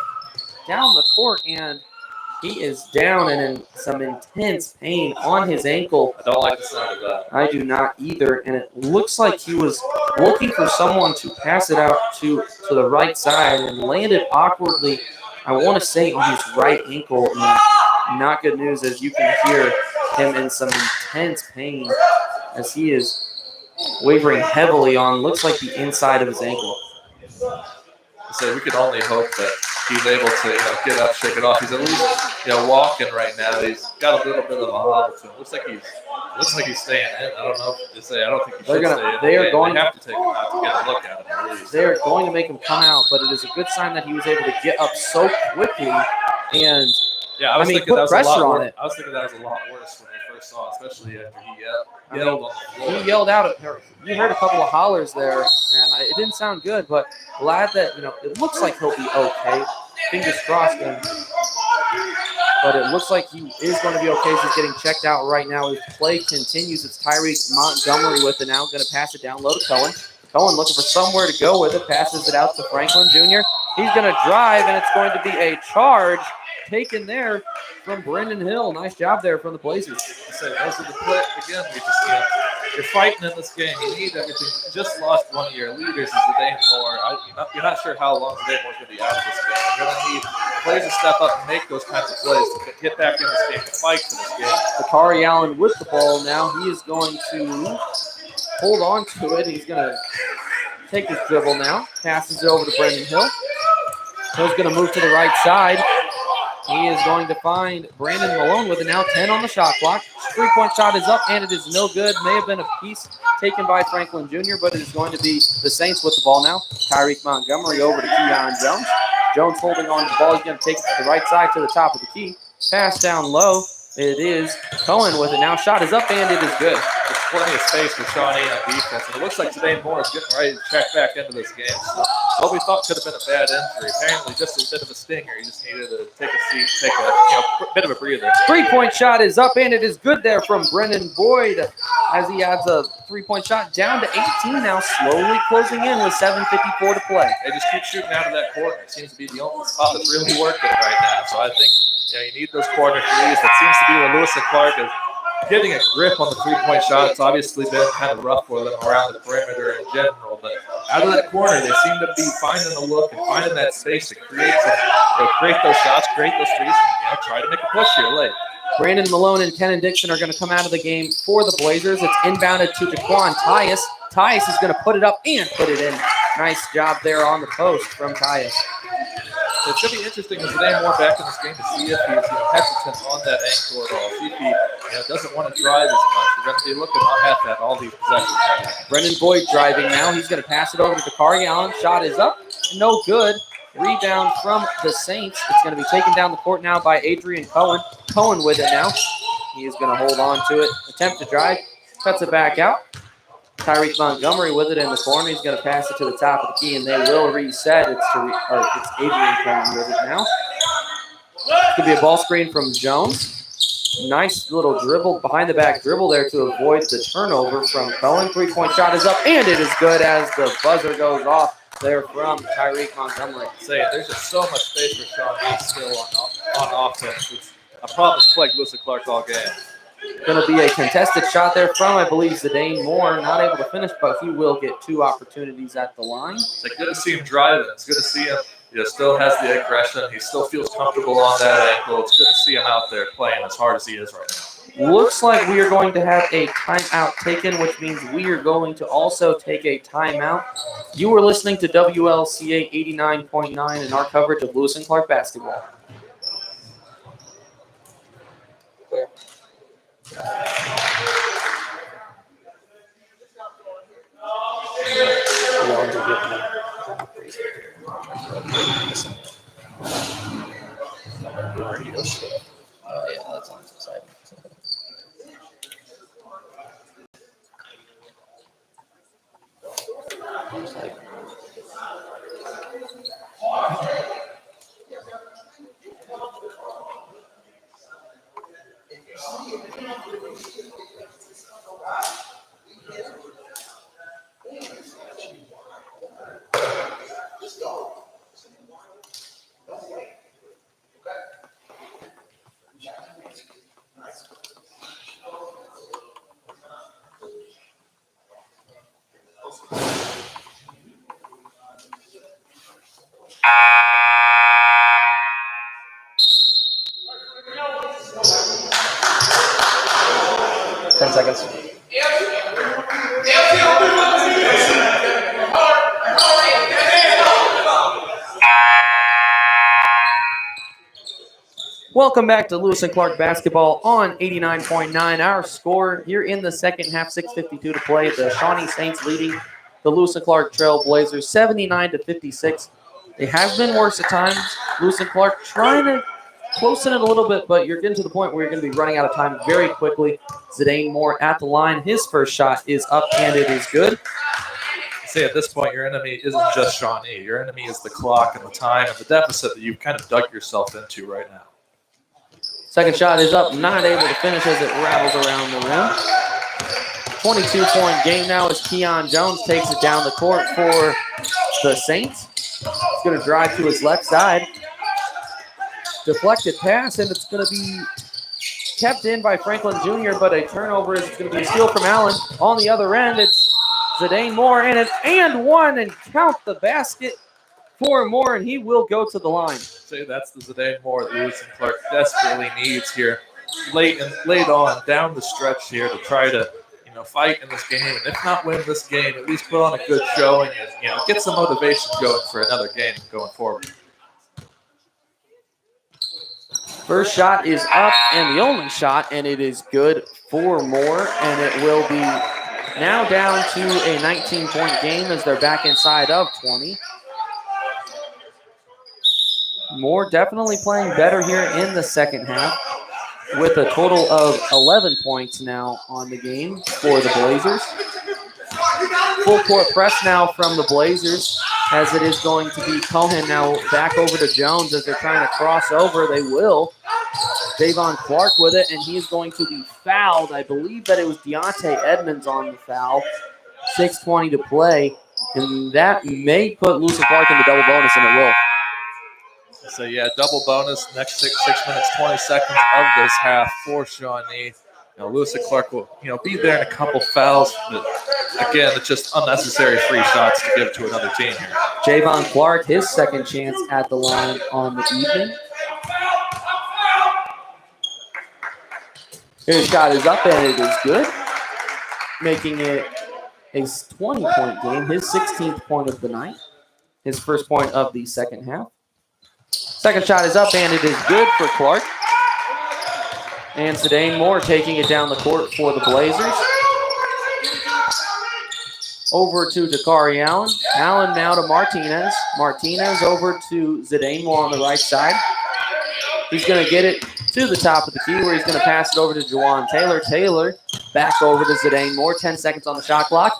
down the court, and he is down and in some intense pain on his ankle. I don't like the sound of that. I do not either, and it looks like he was looking for someone to pass it out to the right side and landed awkwardly, I want to say, on his right ankle. And not good news, as you can hear him in some intense pain as he is wavering heavily on, looks like the inside of his ankle. So we could only hope that he's able to get up, shake it off. He's at least walking right now. He's got a little bit of a hobble to him. Looks like he's staying in. I don't know if to say. I don't think he should stay in. They are going to have to take him out to get a look at him at least. They are going to make him come out, but it is a good sign that he was able to get up so quickly and I was thinking put that was pressure a lot on worse. it. I was thinking that was a lot worse when we first saw it, especially after he yelled on the floor. He yelled out at her. You heard a couple of hollers there, and it didn't sound good, but glad that, it looks like he'll be okay. Fingers crossed. But it looks like he is going to be okay as he's getting checked out right now. His play continues. It's Tyreek Montgomery with it now. Going to pass it down low to Cohen. Cohen looking for somewhere to go with it. Passes it out to Franklin Jr. He's going to drive, and it's going to be a charge taken there from Brendan Hill. Nice job there from the Blazers. So those are the play again. We just you're fighting in this game. You need everything. You just lost one of your leaders, is Zidane Moore. You're not sure how long Zidane Moore's going to be out of this game. You're going to need players to step up and make those kinds of plays to get back in this game, to fight for this game. Bakari Allen with the ball now. He is going to hold on to it. He's going to take his dribble now. Passes it over to Brendan Hill. Hill's going to move to the right side. He is going to find Brandon Malone with it now. 10 on the shot clock. Three-point shot is up, and it is no good. May have been a piece taken by Franklin Jr., but it is going to be the Saints with the ball now. Tyreek Montgomery over to Keon Jones. Jones holding on to the ball. He's going to take it to the right side to the top of the key. Pass down low. It is Cohen with it now. Shot is up, and it is good. There's plenty of space for Shawnee on defense, and it looks like Zidane Moore is getting ready to check back into this game. So what we thought could have been a bad injury, apparently just a bit of a stinger. He just needed to take a seat, take a bit of a breather. Three-point shot is up, and it is good there from Brendan Boyd as he adds a three-point shot down to 18 now, slowly closing in with 7:54 to play. They just keep shooting out of that corner. It seems to be the only spot that's really working right now. So I think you need those corner threes. That seems to be where Lewis and Clark is getting a grip on the three-point shot. It's obviously been kind of rough for them around the perimeter in general, but out of that corner, they seem to be finding the look and finding that space to create those shots, create those threes, and try to make a push here late. Brandon Malone and Kenan Dixon are going to come out of the game for the Blazers. It's inbounded to Jaquan Tyus. Tyus is going to put it up and put it in. Nice job there on the post from Tyus. So it's going to be interesting as Zidane Moore back in this game to see if he's hesitant on that ankle at all. See if he doesn't want to drive as much. We're going to be looking at that all these possessions right now. Brendan Boyd driving now. He's going to pass it over to Bakari Allen. Shot is up. No good. Rebound from the Saints. It's going to be taken down the court now by Adrian Cohen. Cohen with it now. He is going to hold on to it. Attempt to drive. Cuts it back out. Tyreek Montgomery with it in the corner. He's going to pass it to the top of the key, and they will reset. It's Adrian Cohen with it now. It's going to be a ball screen from Jones. Nice little dribble, behind the back dribble there to avoid the turnover from Cohen. Three-point shot is up, and it is good as the buzzer goes off there from Tyreek Montgomery. There's just so much space for Shawnee still on offense. It's a problem that's plagued Lewis and Clark all game. Going to be a contested shot there from, I believe, Zidane Moore. Not able to finish, but he will get two opportunities at the line. It's good to see him driving. It's good to see him. Still has the aggression. He still feels comfortable on that ankle. It's good to see him out there playing as hard as he is right now. Looks like we are going to have a timeout taken, which means we are going to also take a timeout. You are listening to WLCA 89.9 and our coverage of Lewis and Clark basketball. Oh, yeah, that's on the side. seconds. Welcome back to Lewis and Clark basketball on 89.9. Our score here in the second half, 6:52 to play. The Shawnee Saints leading the Lewis and Clark Trail Blazers 79-56. It has been worse at times. Lewis and Clark trying to close in it a little bit, but you're getting to the point where you're going to be running out of time very quickly. Zidane Moore at the line. His first shot is up, and it is good. Say at this point, your enemy isn't just Shawnee. Your enemy is the clock and the time and the deficit that you've kind of dug yourself into right now. Second shot is up, not able to finish as it rattles around the rim. 22-point game now as Keon Jones takes it down the court for the Saints. He's going to drive to his left side. Deflected pass, and it's going to be kept in by Franklin Jr., but a turnover is going to be a steal from Allen. On the other end, it's Zidane Moore, and an and one, and count the basket for Moore, and he will go to the line. Say that's the Zidane Moore that Lewis and Clark desperately needs here, late on down the stretch here to try to fight in this game, and if not win this game, at least put on a good showing and get some motivation going for another game going forward. First shot is up, and the only shot, and it is good for Moore, and it will be now down to a 19-point game as they're back inside of 20. Moore definitely playing better here in the second half with a total of 11 points now on the game for the Blazers. Full court press now from the Blazers as it is going to be Cohen now back over to Jones as they're trying to cross over. They will. Javon Clark with it, and he is going to be fouled. I believe that it was Deontay Edmonds on the foul. 6:20 to play, and that may put Lewis and Clark in the double bonus, and it will. So, yeah, double bonus, next 6 minutes, 20 seconds of this half for Shawnee. Lewis and Clark will, be there in a couple fouls, but again, it's just unnecessary free shots to give to another team here. Javon Clark, his second chance at the line on the evening. His shot is up, and it is good, making it a 20-point game, his 16th point of the night, his first point of the second half. Second shot is up, and it is good for Clark. And Zidane Moore taking it down the court for the Blazers. Over to Dakari Allen. Allen now to Martinez. Martinez over to Zidane Moore on the right side. He's going to get it to the top of the key where he's going to pass it over to Juwan Taylor. Taylor back over to Zidane Moore. 10 seconds on the shot clock.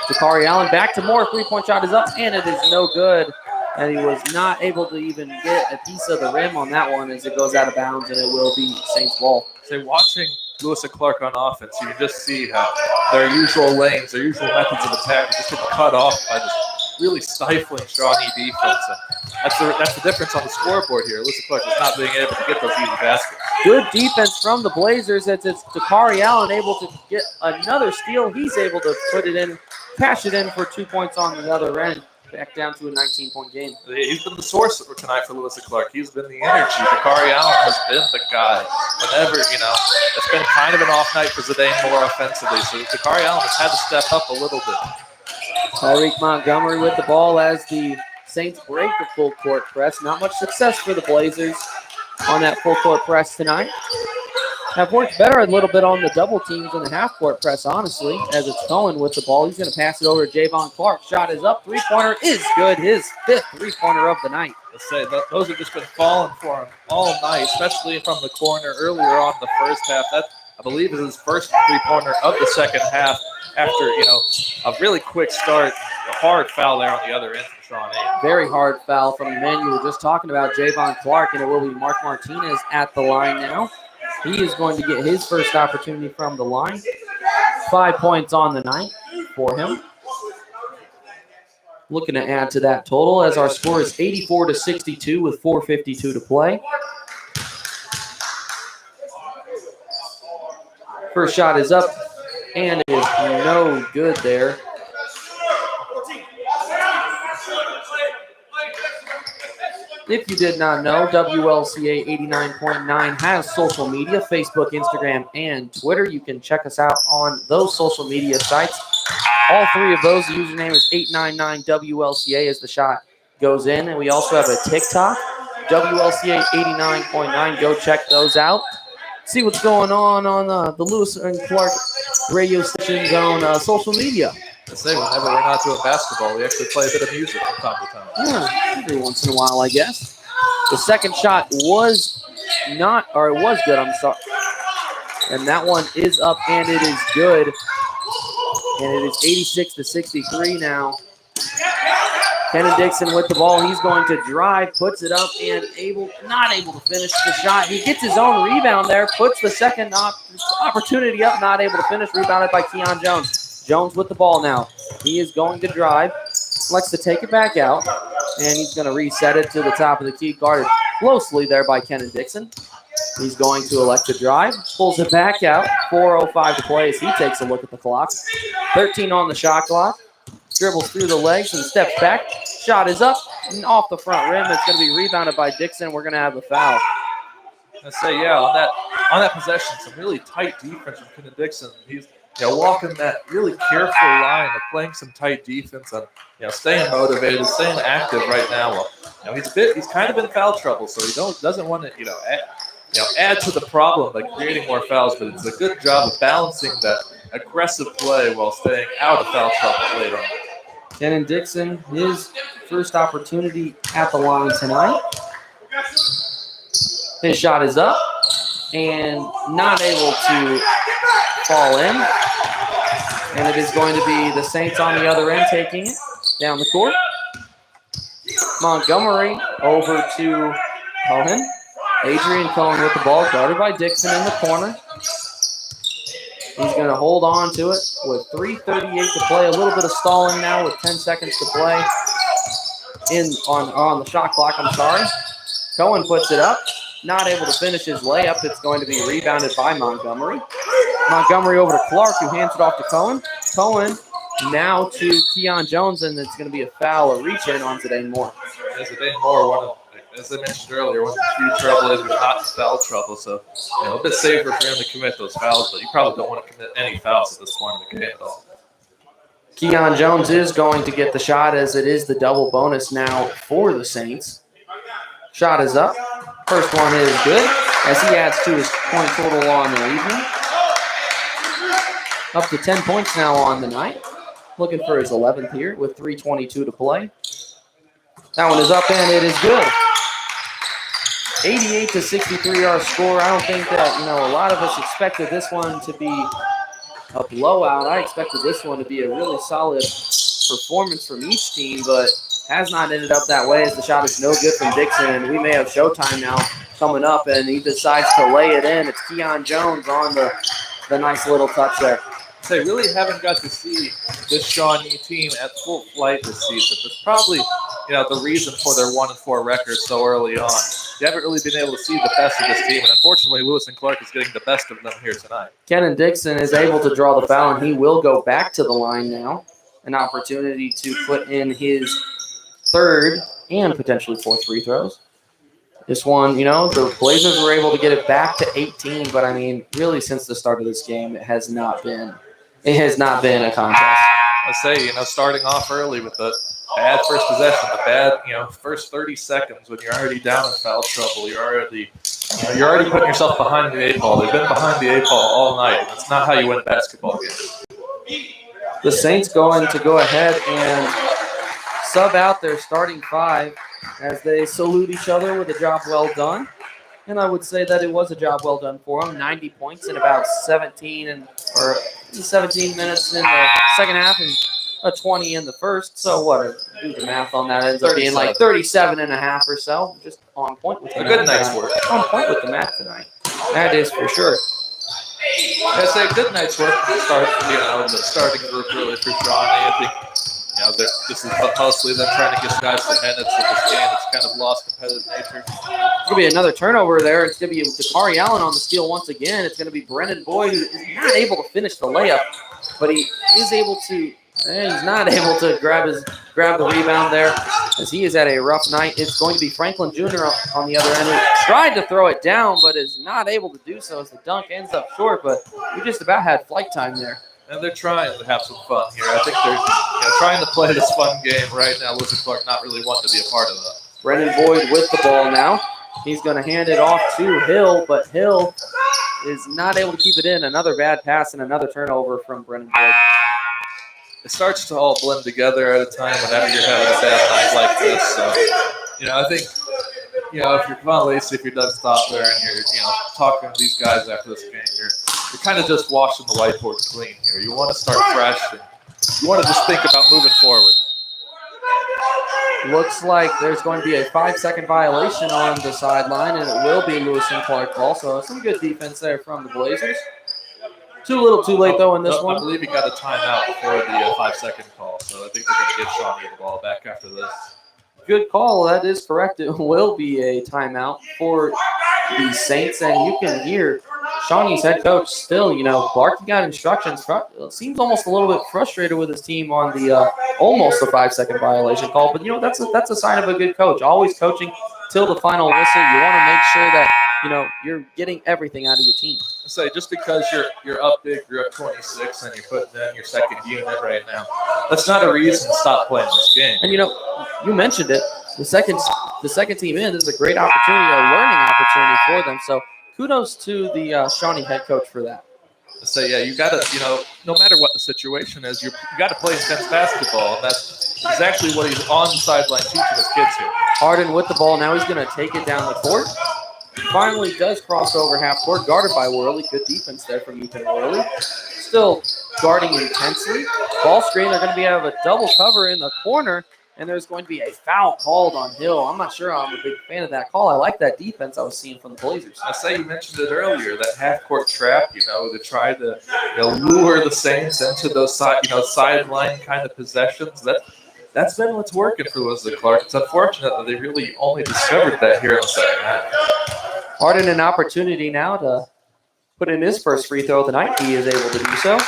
Dakari Allen back to Moore. Three-point shot is up, and it is no good. And he was not able to even get a piece of the rim on that one as it goes out of bounds, and it will be Saints ball. So watching Lewis and Clark on offense, you can just see how their usual lanes, their usual methods of attack just get cut off by this really stifling Shawnee defense. And that's the difference on the scoreboard here. Lewis and Clark is not being able to get those easy baskets. Good defense from the Blazers as it's Dakari Allen able to get another steal. He's able to put it in, cash it in for 2 points on the other end. Back down to a 19-point game. He's been the source tonight for Lewis and Clark. He's been the energy. Dakari Allen has been the guy. Whenever, it's been kind of an off night for Zidane Moore offensively. So Dakari Allen has had to step up a little bit. Tyreek Montgomery with the ball as the Saints break the full court press. Not much success for the Blazers on that full court press tonight. Have worked better a little bit on the double teams in the half court press, honestly, as it's Cohen with the ball. He's going to pass it over to Javon Clark. Shot is up. Three-pointer is good. His fifth three-pointer of the night. Let's say those have just been falling for him all night, especially from the corner earlier on in the first half. That, I believe, is his first three-pointer of the second half after, a really quick start. A hard foul there on the other end from Shawnee. Very hard foul from the man you were just talking about, Javon Clark, and it will be Mark Martinez at the line now. He is going to get his first opportunity from the line. 5 points on the night for him. Looking to add to that total as our score is 84-62 with 4:52 to play. First shot is up, and it is no good there. If you did not know, WLCA 89.9 has social media, Facebook, Instagram, and Twitter. You can check us out on those social media sites. All three of those, the username is 899WLCA as the shot goes in. And we also have a TikTok, WLCA 89.9. Go check those out. See what's going on the Lewis and Clark radio station's own social media. I say whenever we're not doing basketball, we actually play a bit of music from time to time. Yeah, every once in a while, I guess. The second shot was good, I'm sorry. And that one is up, and it is good. And it is 86-63 now. Kenan Dixon with the ball. He's going to drive, puts it up, and not able to finish the shot. He gets his own rebound there, puts the second opportunity up, not able to finish, rebounded by Keon Jones. Jones with the ball now. He is going to drive, likes to take it back out, and he's going to reset it to the top of the key, guarded closely there by Kenan Dixon. He's going to elect to drive, pulls it back out, 4:05 to play as he takes a look at the clock. 13 on the shot clock, dribbles through the legs and steps back. Shot is up and off the front rim. It's going to be rebounded by Dixon. We're going to have a foul. I say, yeah, on that possession, some really tight defense from Kenan Dixon. He's walking that really careful line of playing some tight defense and staying motivated, staying active right now. Well, he's kind of in foul trouble, so he doesn't want to add to the problem by creating more fouls. But it's a good job of balancing that aggressive play while staying out of foul trouble later on. Kenan Dixon, his first opportunity at the line tonight. His shot is up and not able to fall in. And it is going to be the Saints on the other end taking it down the court. Montgomery over to Cohen. Adrian Cohen with the ball, guarded by Dixon in the corner. He's going to hold on to it with 3:38 to play. A little bit of stalling now with 10 seconds to play on the shot clock. I'm sorry. Cohen puts it up. Not able to finish his layup. It's going to be rebounded by Montgomery. Montgomery over to Clark, who hands it off to Cohen. Cohen now to Keon Jones, and it's going to be a foul, a reach-in on Zidane Moore. Zidane Moore, as I mentioned earlier, one of the few trailblazers not in foul trouble, so a bit safer for him to commit those fouls, but you probably don't want to commit any fouls at this point in the game at all. Keon Jones is going to get the shot, as it is the double bonus now for the Saints. Shot is up. First one is good, as he adds to his point total on the evening. Up to 10 points now on the night. Looking for his 11th here with 3:22 to play. That one is up, and it is good. 88-63 our score. I don't think that, a lot of us expected this one to be a blowout. I expected this one to be a really solid performance from each team, but has not ended up that way as the shot is no good from Dixon. And we may have showtime now coming up, and he decides to lay it in. It's Keon Jones on the nice little touch there. They really haven't got to see this Shawnee team at full flight this season. That's probably, the reason for their 1-4 record so early on. You haven't really been able to see the best of this team, and unfortunately, Lewis and Clark is getting the best of them here tonight. Kenan Dixon is able to draw the foul, and he will go back to the line now. An opportunity to put in his third and potentially fourth free throws. This one, the Blazers were able to get it back to 18, but really since the start of this game, it has not been a contest. I say, starting off early with the bad first possession, the bad, first 30 seconds when you're already down in foul trouble, you're already putting yourself behind the 8 ball. They've been behind the 8 ball all night. That's not how you win basketball games. The Saints going to go ahead and sub out their starting 5 as they salute each other with a job well done. And I would say that it was a job well done for them. 90 points in about 17 minutes in the second half and a 20 in the first. So do the math on that. It ends up being like 37 and a half or so. Just on point with the math. A good night's work. On point with the math tonight. That is for sure. I say good night's work from the starting group really for Shawnee. I think this is mostly them trying to get guys the minutes of this game. It's kind of lost competitive nature. It's going to be another turnover there. It's going to be Dakari Allen on the steal once again. It's going to be Brennan Boyd, who is not able to finish the layup, but he is able to And he's not able to grab the rebound there as he is at a rough night. It's going to be Franklin Jr. on the other end who tried to throw it down but is not able to do so as the dunk ends up short, but we just about had flight time there. And they're trying to have some fun here. I think they're trying to play this fun game right now. Lewis and Clark not really wanting to be a part of that. Brennan Boyd with the ball now. He's going to hand it off to Hill, but Hill is not able to keep it in. Another bad pass and another turnover from Brennan Boyd. It starts to all blend together at a time whenever you're having a bad night like this. So, I think, if you're Kevon Lacey, if you're Doug Stopler, and you're, talking to these guys after this game, you're kind of just washing the whiteboard clean here. You want to start fresh, and you want to just think about moving forward. Looks like there's going to be a 5-second violation on the sideline, and it will be Lewis and Clark ball. So some good defense there from the Blazers. Too little, too late, though, in this one. I believe he got a timeout before the 5-second call, so I think they're going to give Shawnee the ball back after this. Good call. That is correct. It will be a timeout for the Saints, and you can hear Shawnee's head coach still, Clark got instructions. Seems almost a little bit frustrated with his team on the almost a 5-second violation call, but, that's a sign of a good coach. Always coaching till the final whistle. You want to make sure that, you're getting everything out of your team. I say just because you're up big, you're up 26, and you're putting in your second unit right now, that's not a reason to stop playing this game. And you mentioned it. The second team in is a great opportunity, a learning opportunity for them. So kudos to the Shawnee head coach for that. I say, you got to, no matter what the situation is, you got to play intense basketball, and that's exactly what he's on the sideline teaching his kids here. Harden with the ball. Now he's going to take it down the court. Finally does cross over half court, guarded by Worley. Good defense there from Ethan Worley. Still guarding intensely. Ball screen, they're going to have a double cover in the corner, and there's going to be a foul called on Hill. I'm not sure I'm a big fan of that call. I like that defense I was seeing from the Blazers. I say you mentioned it earlier, that half-court trap, to try to lure the Saints into those sideline kind of possessions. That's been what's working for Lewis and Clark. It's unfortunate that they really only discovered that here in the second half. Harden an opportunity now to put in his first free throw of the night. He is able to do so.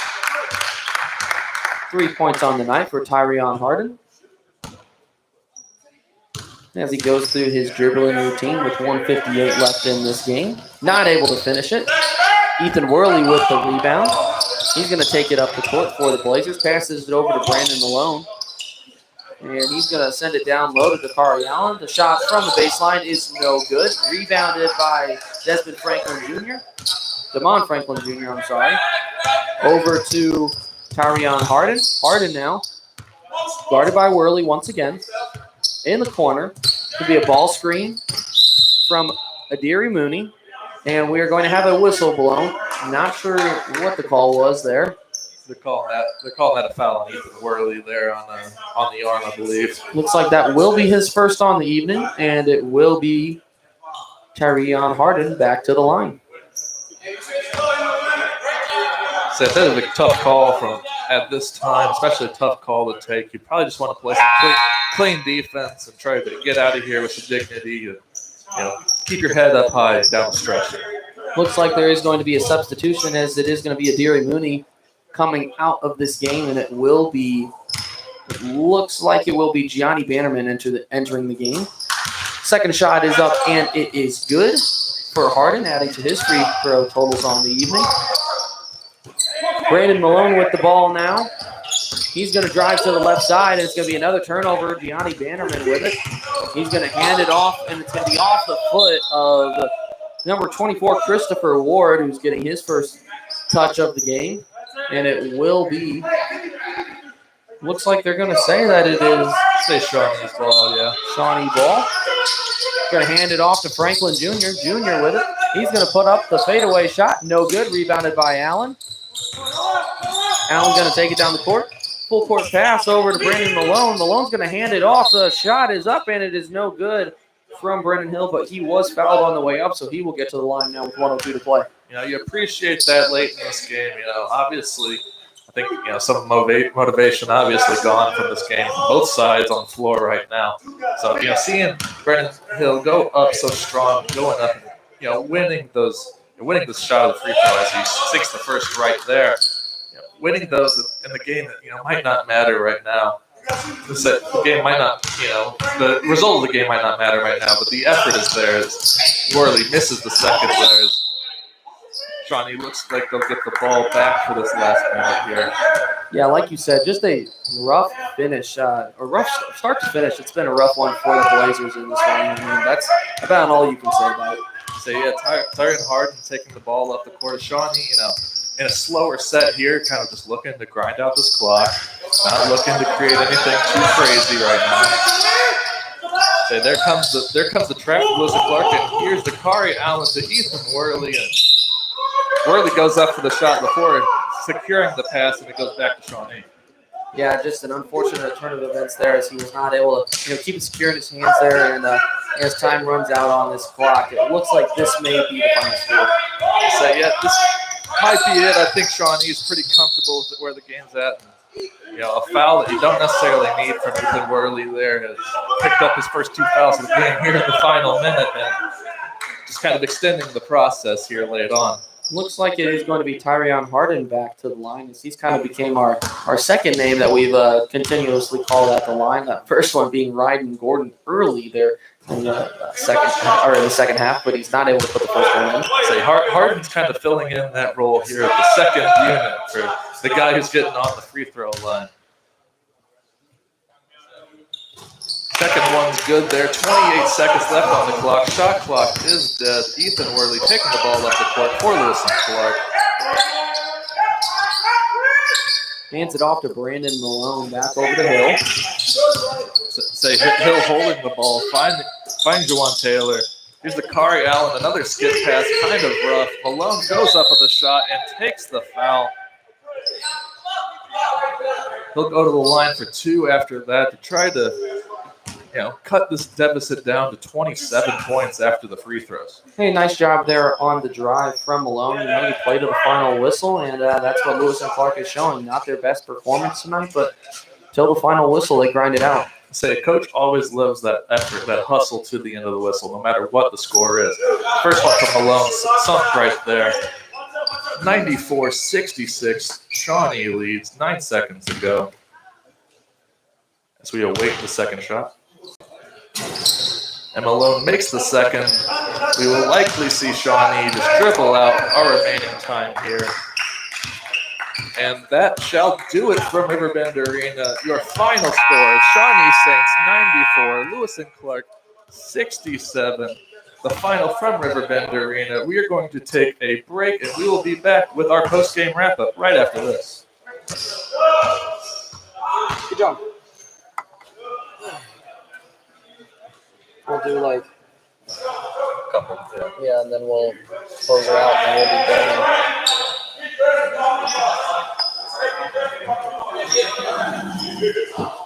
3 points on the night for Tyrion Harden. As he goes through his dribbling routine with 1:58 left in this game. Not able to finish it. Ethan Worley with the rebound. He's going to take it up the court for the Blazers. Passes it over to Brandon Malone. And he's going to send it down low to Dakari Allen. The shot from the baseline is no good. Rebounded by Desmond Franklin Jr. Damon Franklin Jr., I'm sorry. Over to Tyrion Harden. Harden now, guarded by Worley once again. In the corner, could be a ball screen from Adiri Mooney. And we are going to have a whistle blown. Not sure what the call was there. They're calling that a foul on Ethan Worley there on the arm, I believe. Looks like that will be his first on the evening, and it will be Tyrion Harden back to the line. So that is a tough call at this time, especially a tough call to take. You probably just want to play some clean defense and try to get out of here with some dignity. Keep your head up high down the stretch. Looks like there is going to be a substitution, as it is going to be Adiri Mooney coming out of this game, and it looks like it will be Gianni Bannerman entering the game. Second shot is up, and it is good for Harden, adding to his free throw totals on the evening. Brandon Malone with the ball now. He's going to drive to the left side, and it's going to be another turnover. Gianni Bannerman with it. He's going to hand it off, and it's going to be off the foot of number 24, Christopher Ward, who's getting his first touch of the game. And it will be, looks like they're going to say that it is. Say Shawnee's ball, yeah. Shawnee ball. Going to hand it off to Franklin Jr. Jr. with it. He's going to put up the fadeaway shot. No good. Rebounded by Allen. Allen going to take it down the court. Full court pass over to Brandon Malone. Malone's going to hand it off. The shot is up, and it is no good from Brennan Hill, but he was fouled on the way up, so he will get to the line now with 1:02 to play. You appreciate that late in this game. Obviously, I think, some motivation obviously gone from this game from both sides on the floor right now. So, seeing Brennan Hill go up so strong, going up, winning this shot of the free throw as he sinks the first right there, winning those in the game that might not matter right now. The game might not, the result of the game might not matter right now, but the effort is there. Worley misses the second there. Shawnee looks like they'll get the ball back for this last minute here. Yeah, like you said, just a rough finish, or rough start to finish. It's been a rough one for the Blazers in this one. I mean, that's about all you can say about it. So yeah, Tyron Harden taking the ball up the court. Shawnee, in a slower set here, kind of just looking to grind out this clock, not looking to create anything too crazy right now. So there comes the trap of Lewis and Clark, and here's Dakari Allen to Ethan Worley, and Worley goes up for the shot before securing the pass, and it goes back to Shawnee. Yeah, just an unfortunate turn of events there, as he was not able to keep it secure in his hands there, and as time runs out on this clock, it looks like this may be the final score. So yeah, this might be it. I think Shawnee's pretty comfortable with where the game's at. A foul that you don't necessarily need from Ethan Worley there has picked up his first 2 fouls of the game here in the final minute, and just kind of extending the process here late on. Looks like it is going to be Tyron Harden back to the line, as he's kind of became our second name that we've continuously called at the line. That first one being Ryden Gordon early there in the second half, but he's not able to put the first one in. So Harden's kind of filling in that role here at the second unit for the guy who's getting on the free throw line. Second one's good there. 28 seconds left on the clock. Shot clock is dead. Ethan Worley taking the ball up the court for Lewis and Clark. Hands it off to Brandon Malone, back over to Hill. Say Hill holding the ball. Find Jawan Taylor. Here's Dakari Allen, another skip pass, kind of rough. Malone goes up with a shot and takes the foul. He'll go to the line for 2 after that to try to cut this deficit down to 27 points after the free throws. Hey, nice job there on the drive from Malone. He played to the final whistle, and that's what Lewis and Clark is showing. Not their best performance tonight, but till the final whistle, they grind it out. Say, a coach always loves that effort, that hustle to the end of the whistle, no matter what the score is. First one from Malone, sunk right there. 94-66, Shawnee leads, 9 seconds to go. As we await the second shot. And Malone makes the second. We will likely see Shawnee just dribble out our remaining time here. And that shall do it from Riverbend Arena. Your final score is Shawnee Saints 94, Lewis and Clark 67. The final from Riverbend Arena. We are going to take a break, and we will be back with our post-game wrap-up right after this. Good job. We'll do like A couple, yeah, and then we'll close her out, and we'll be done.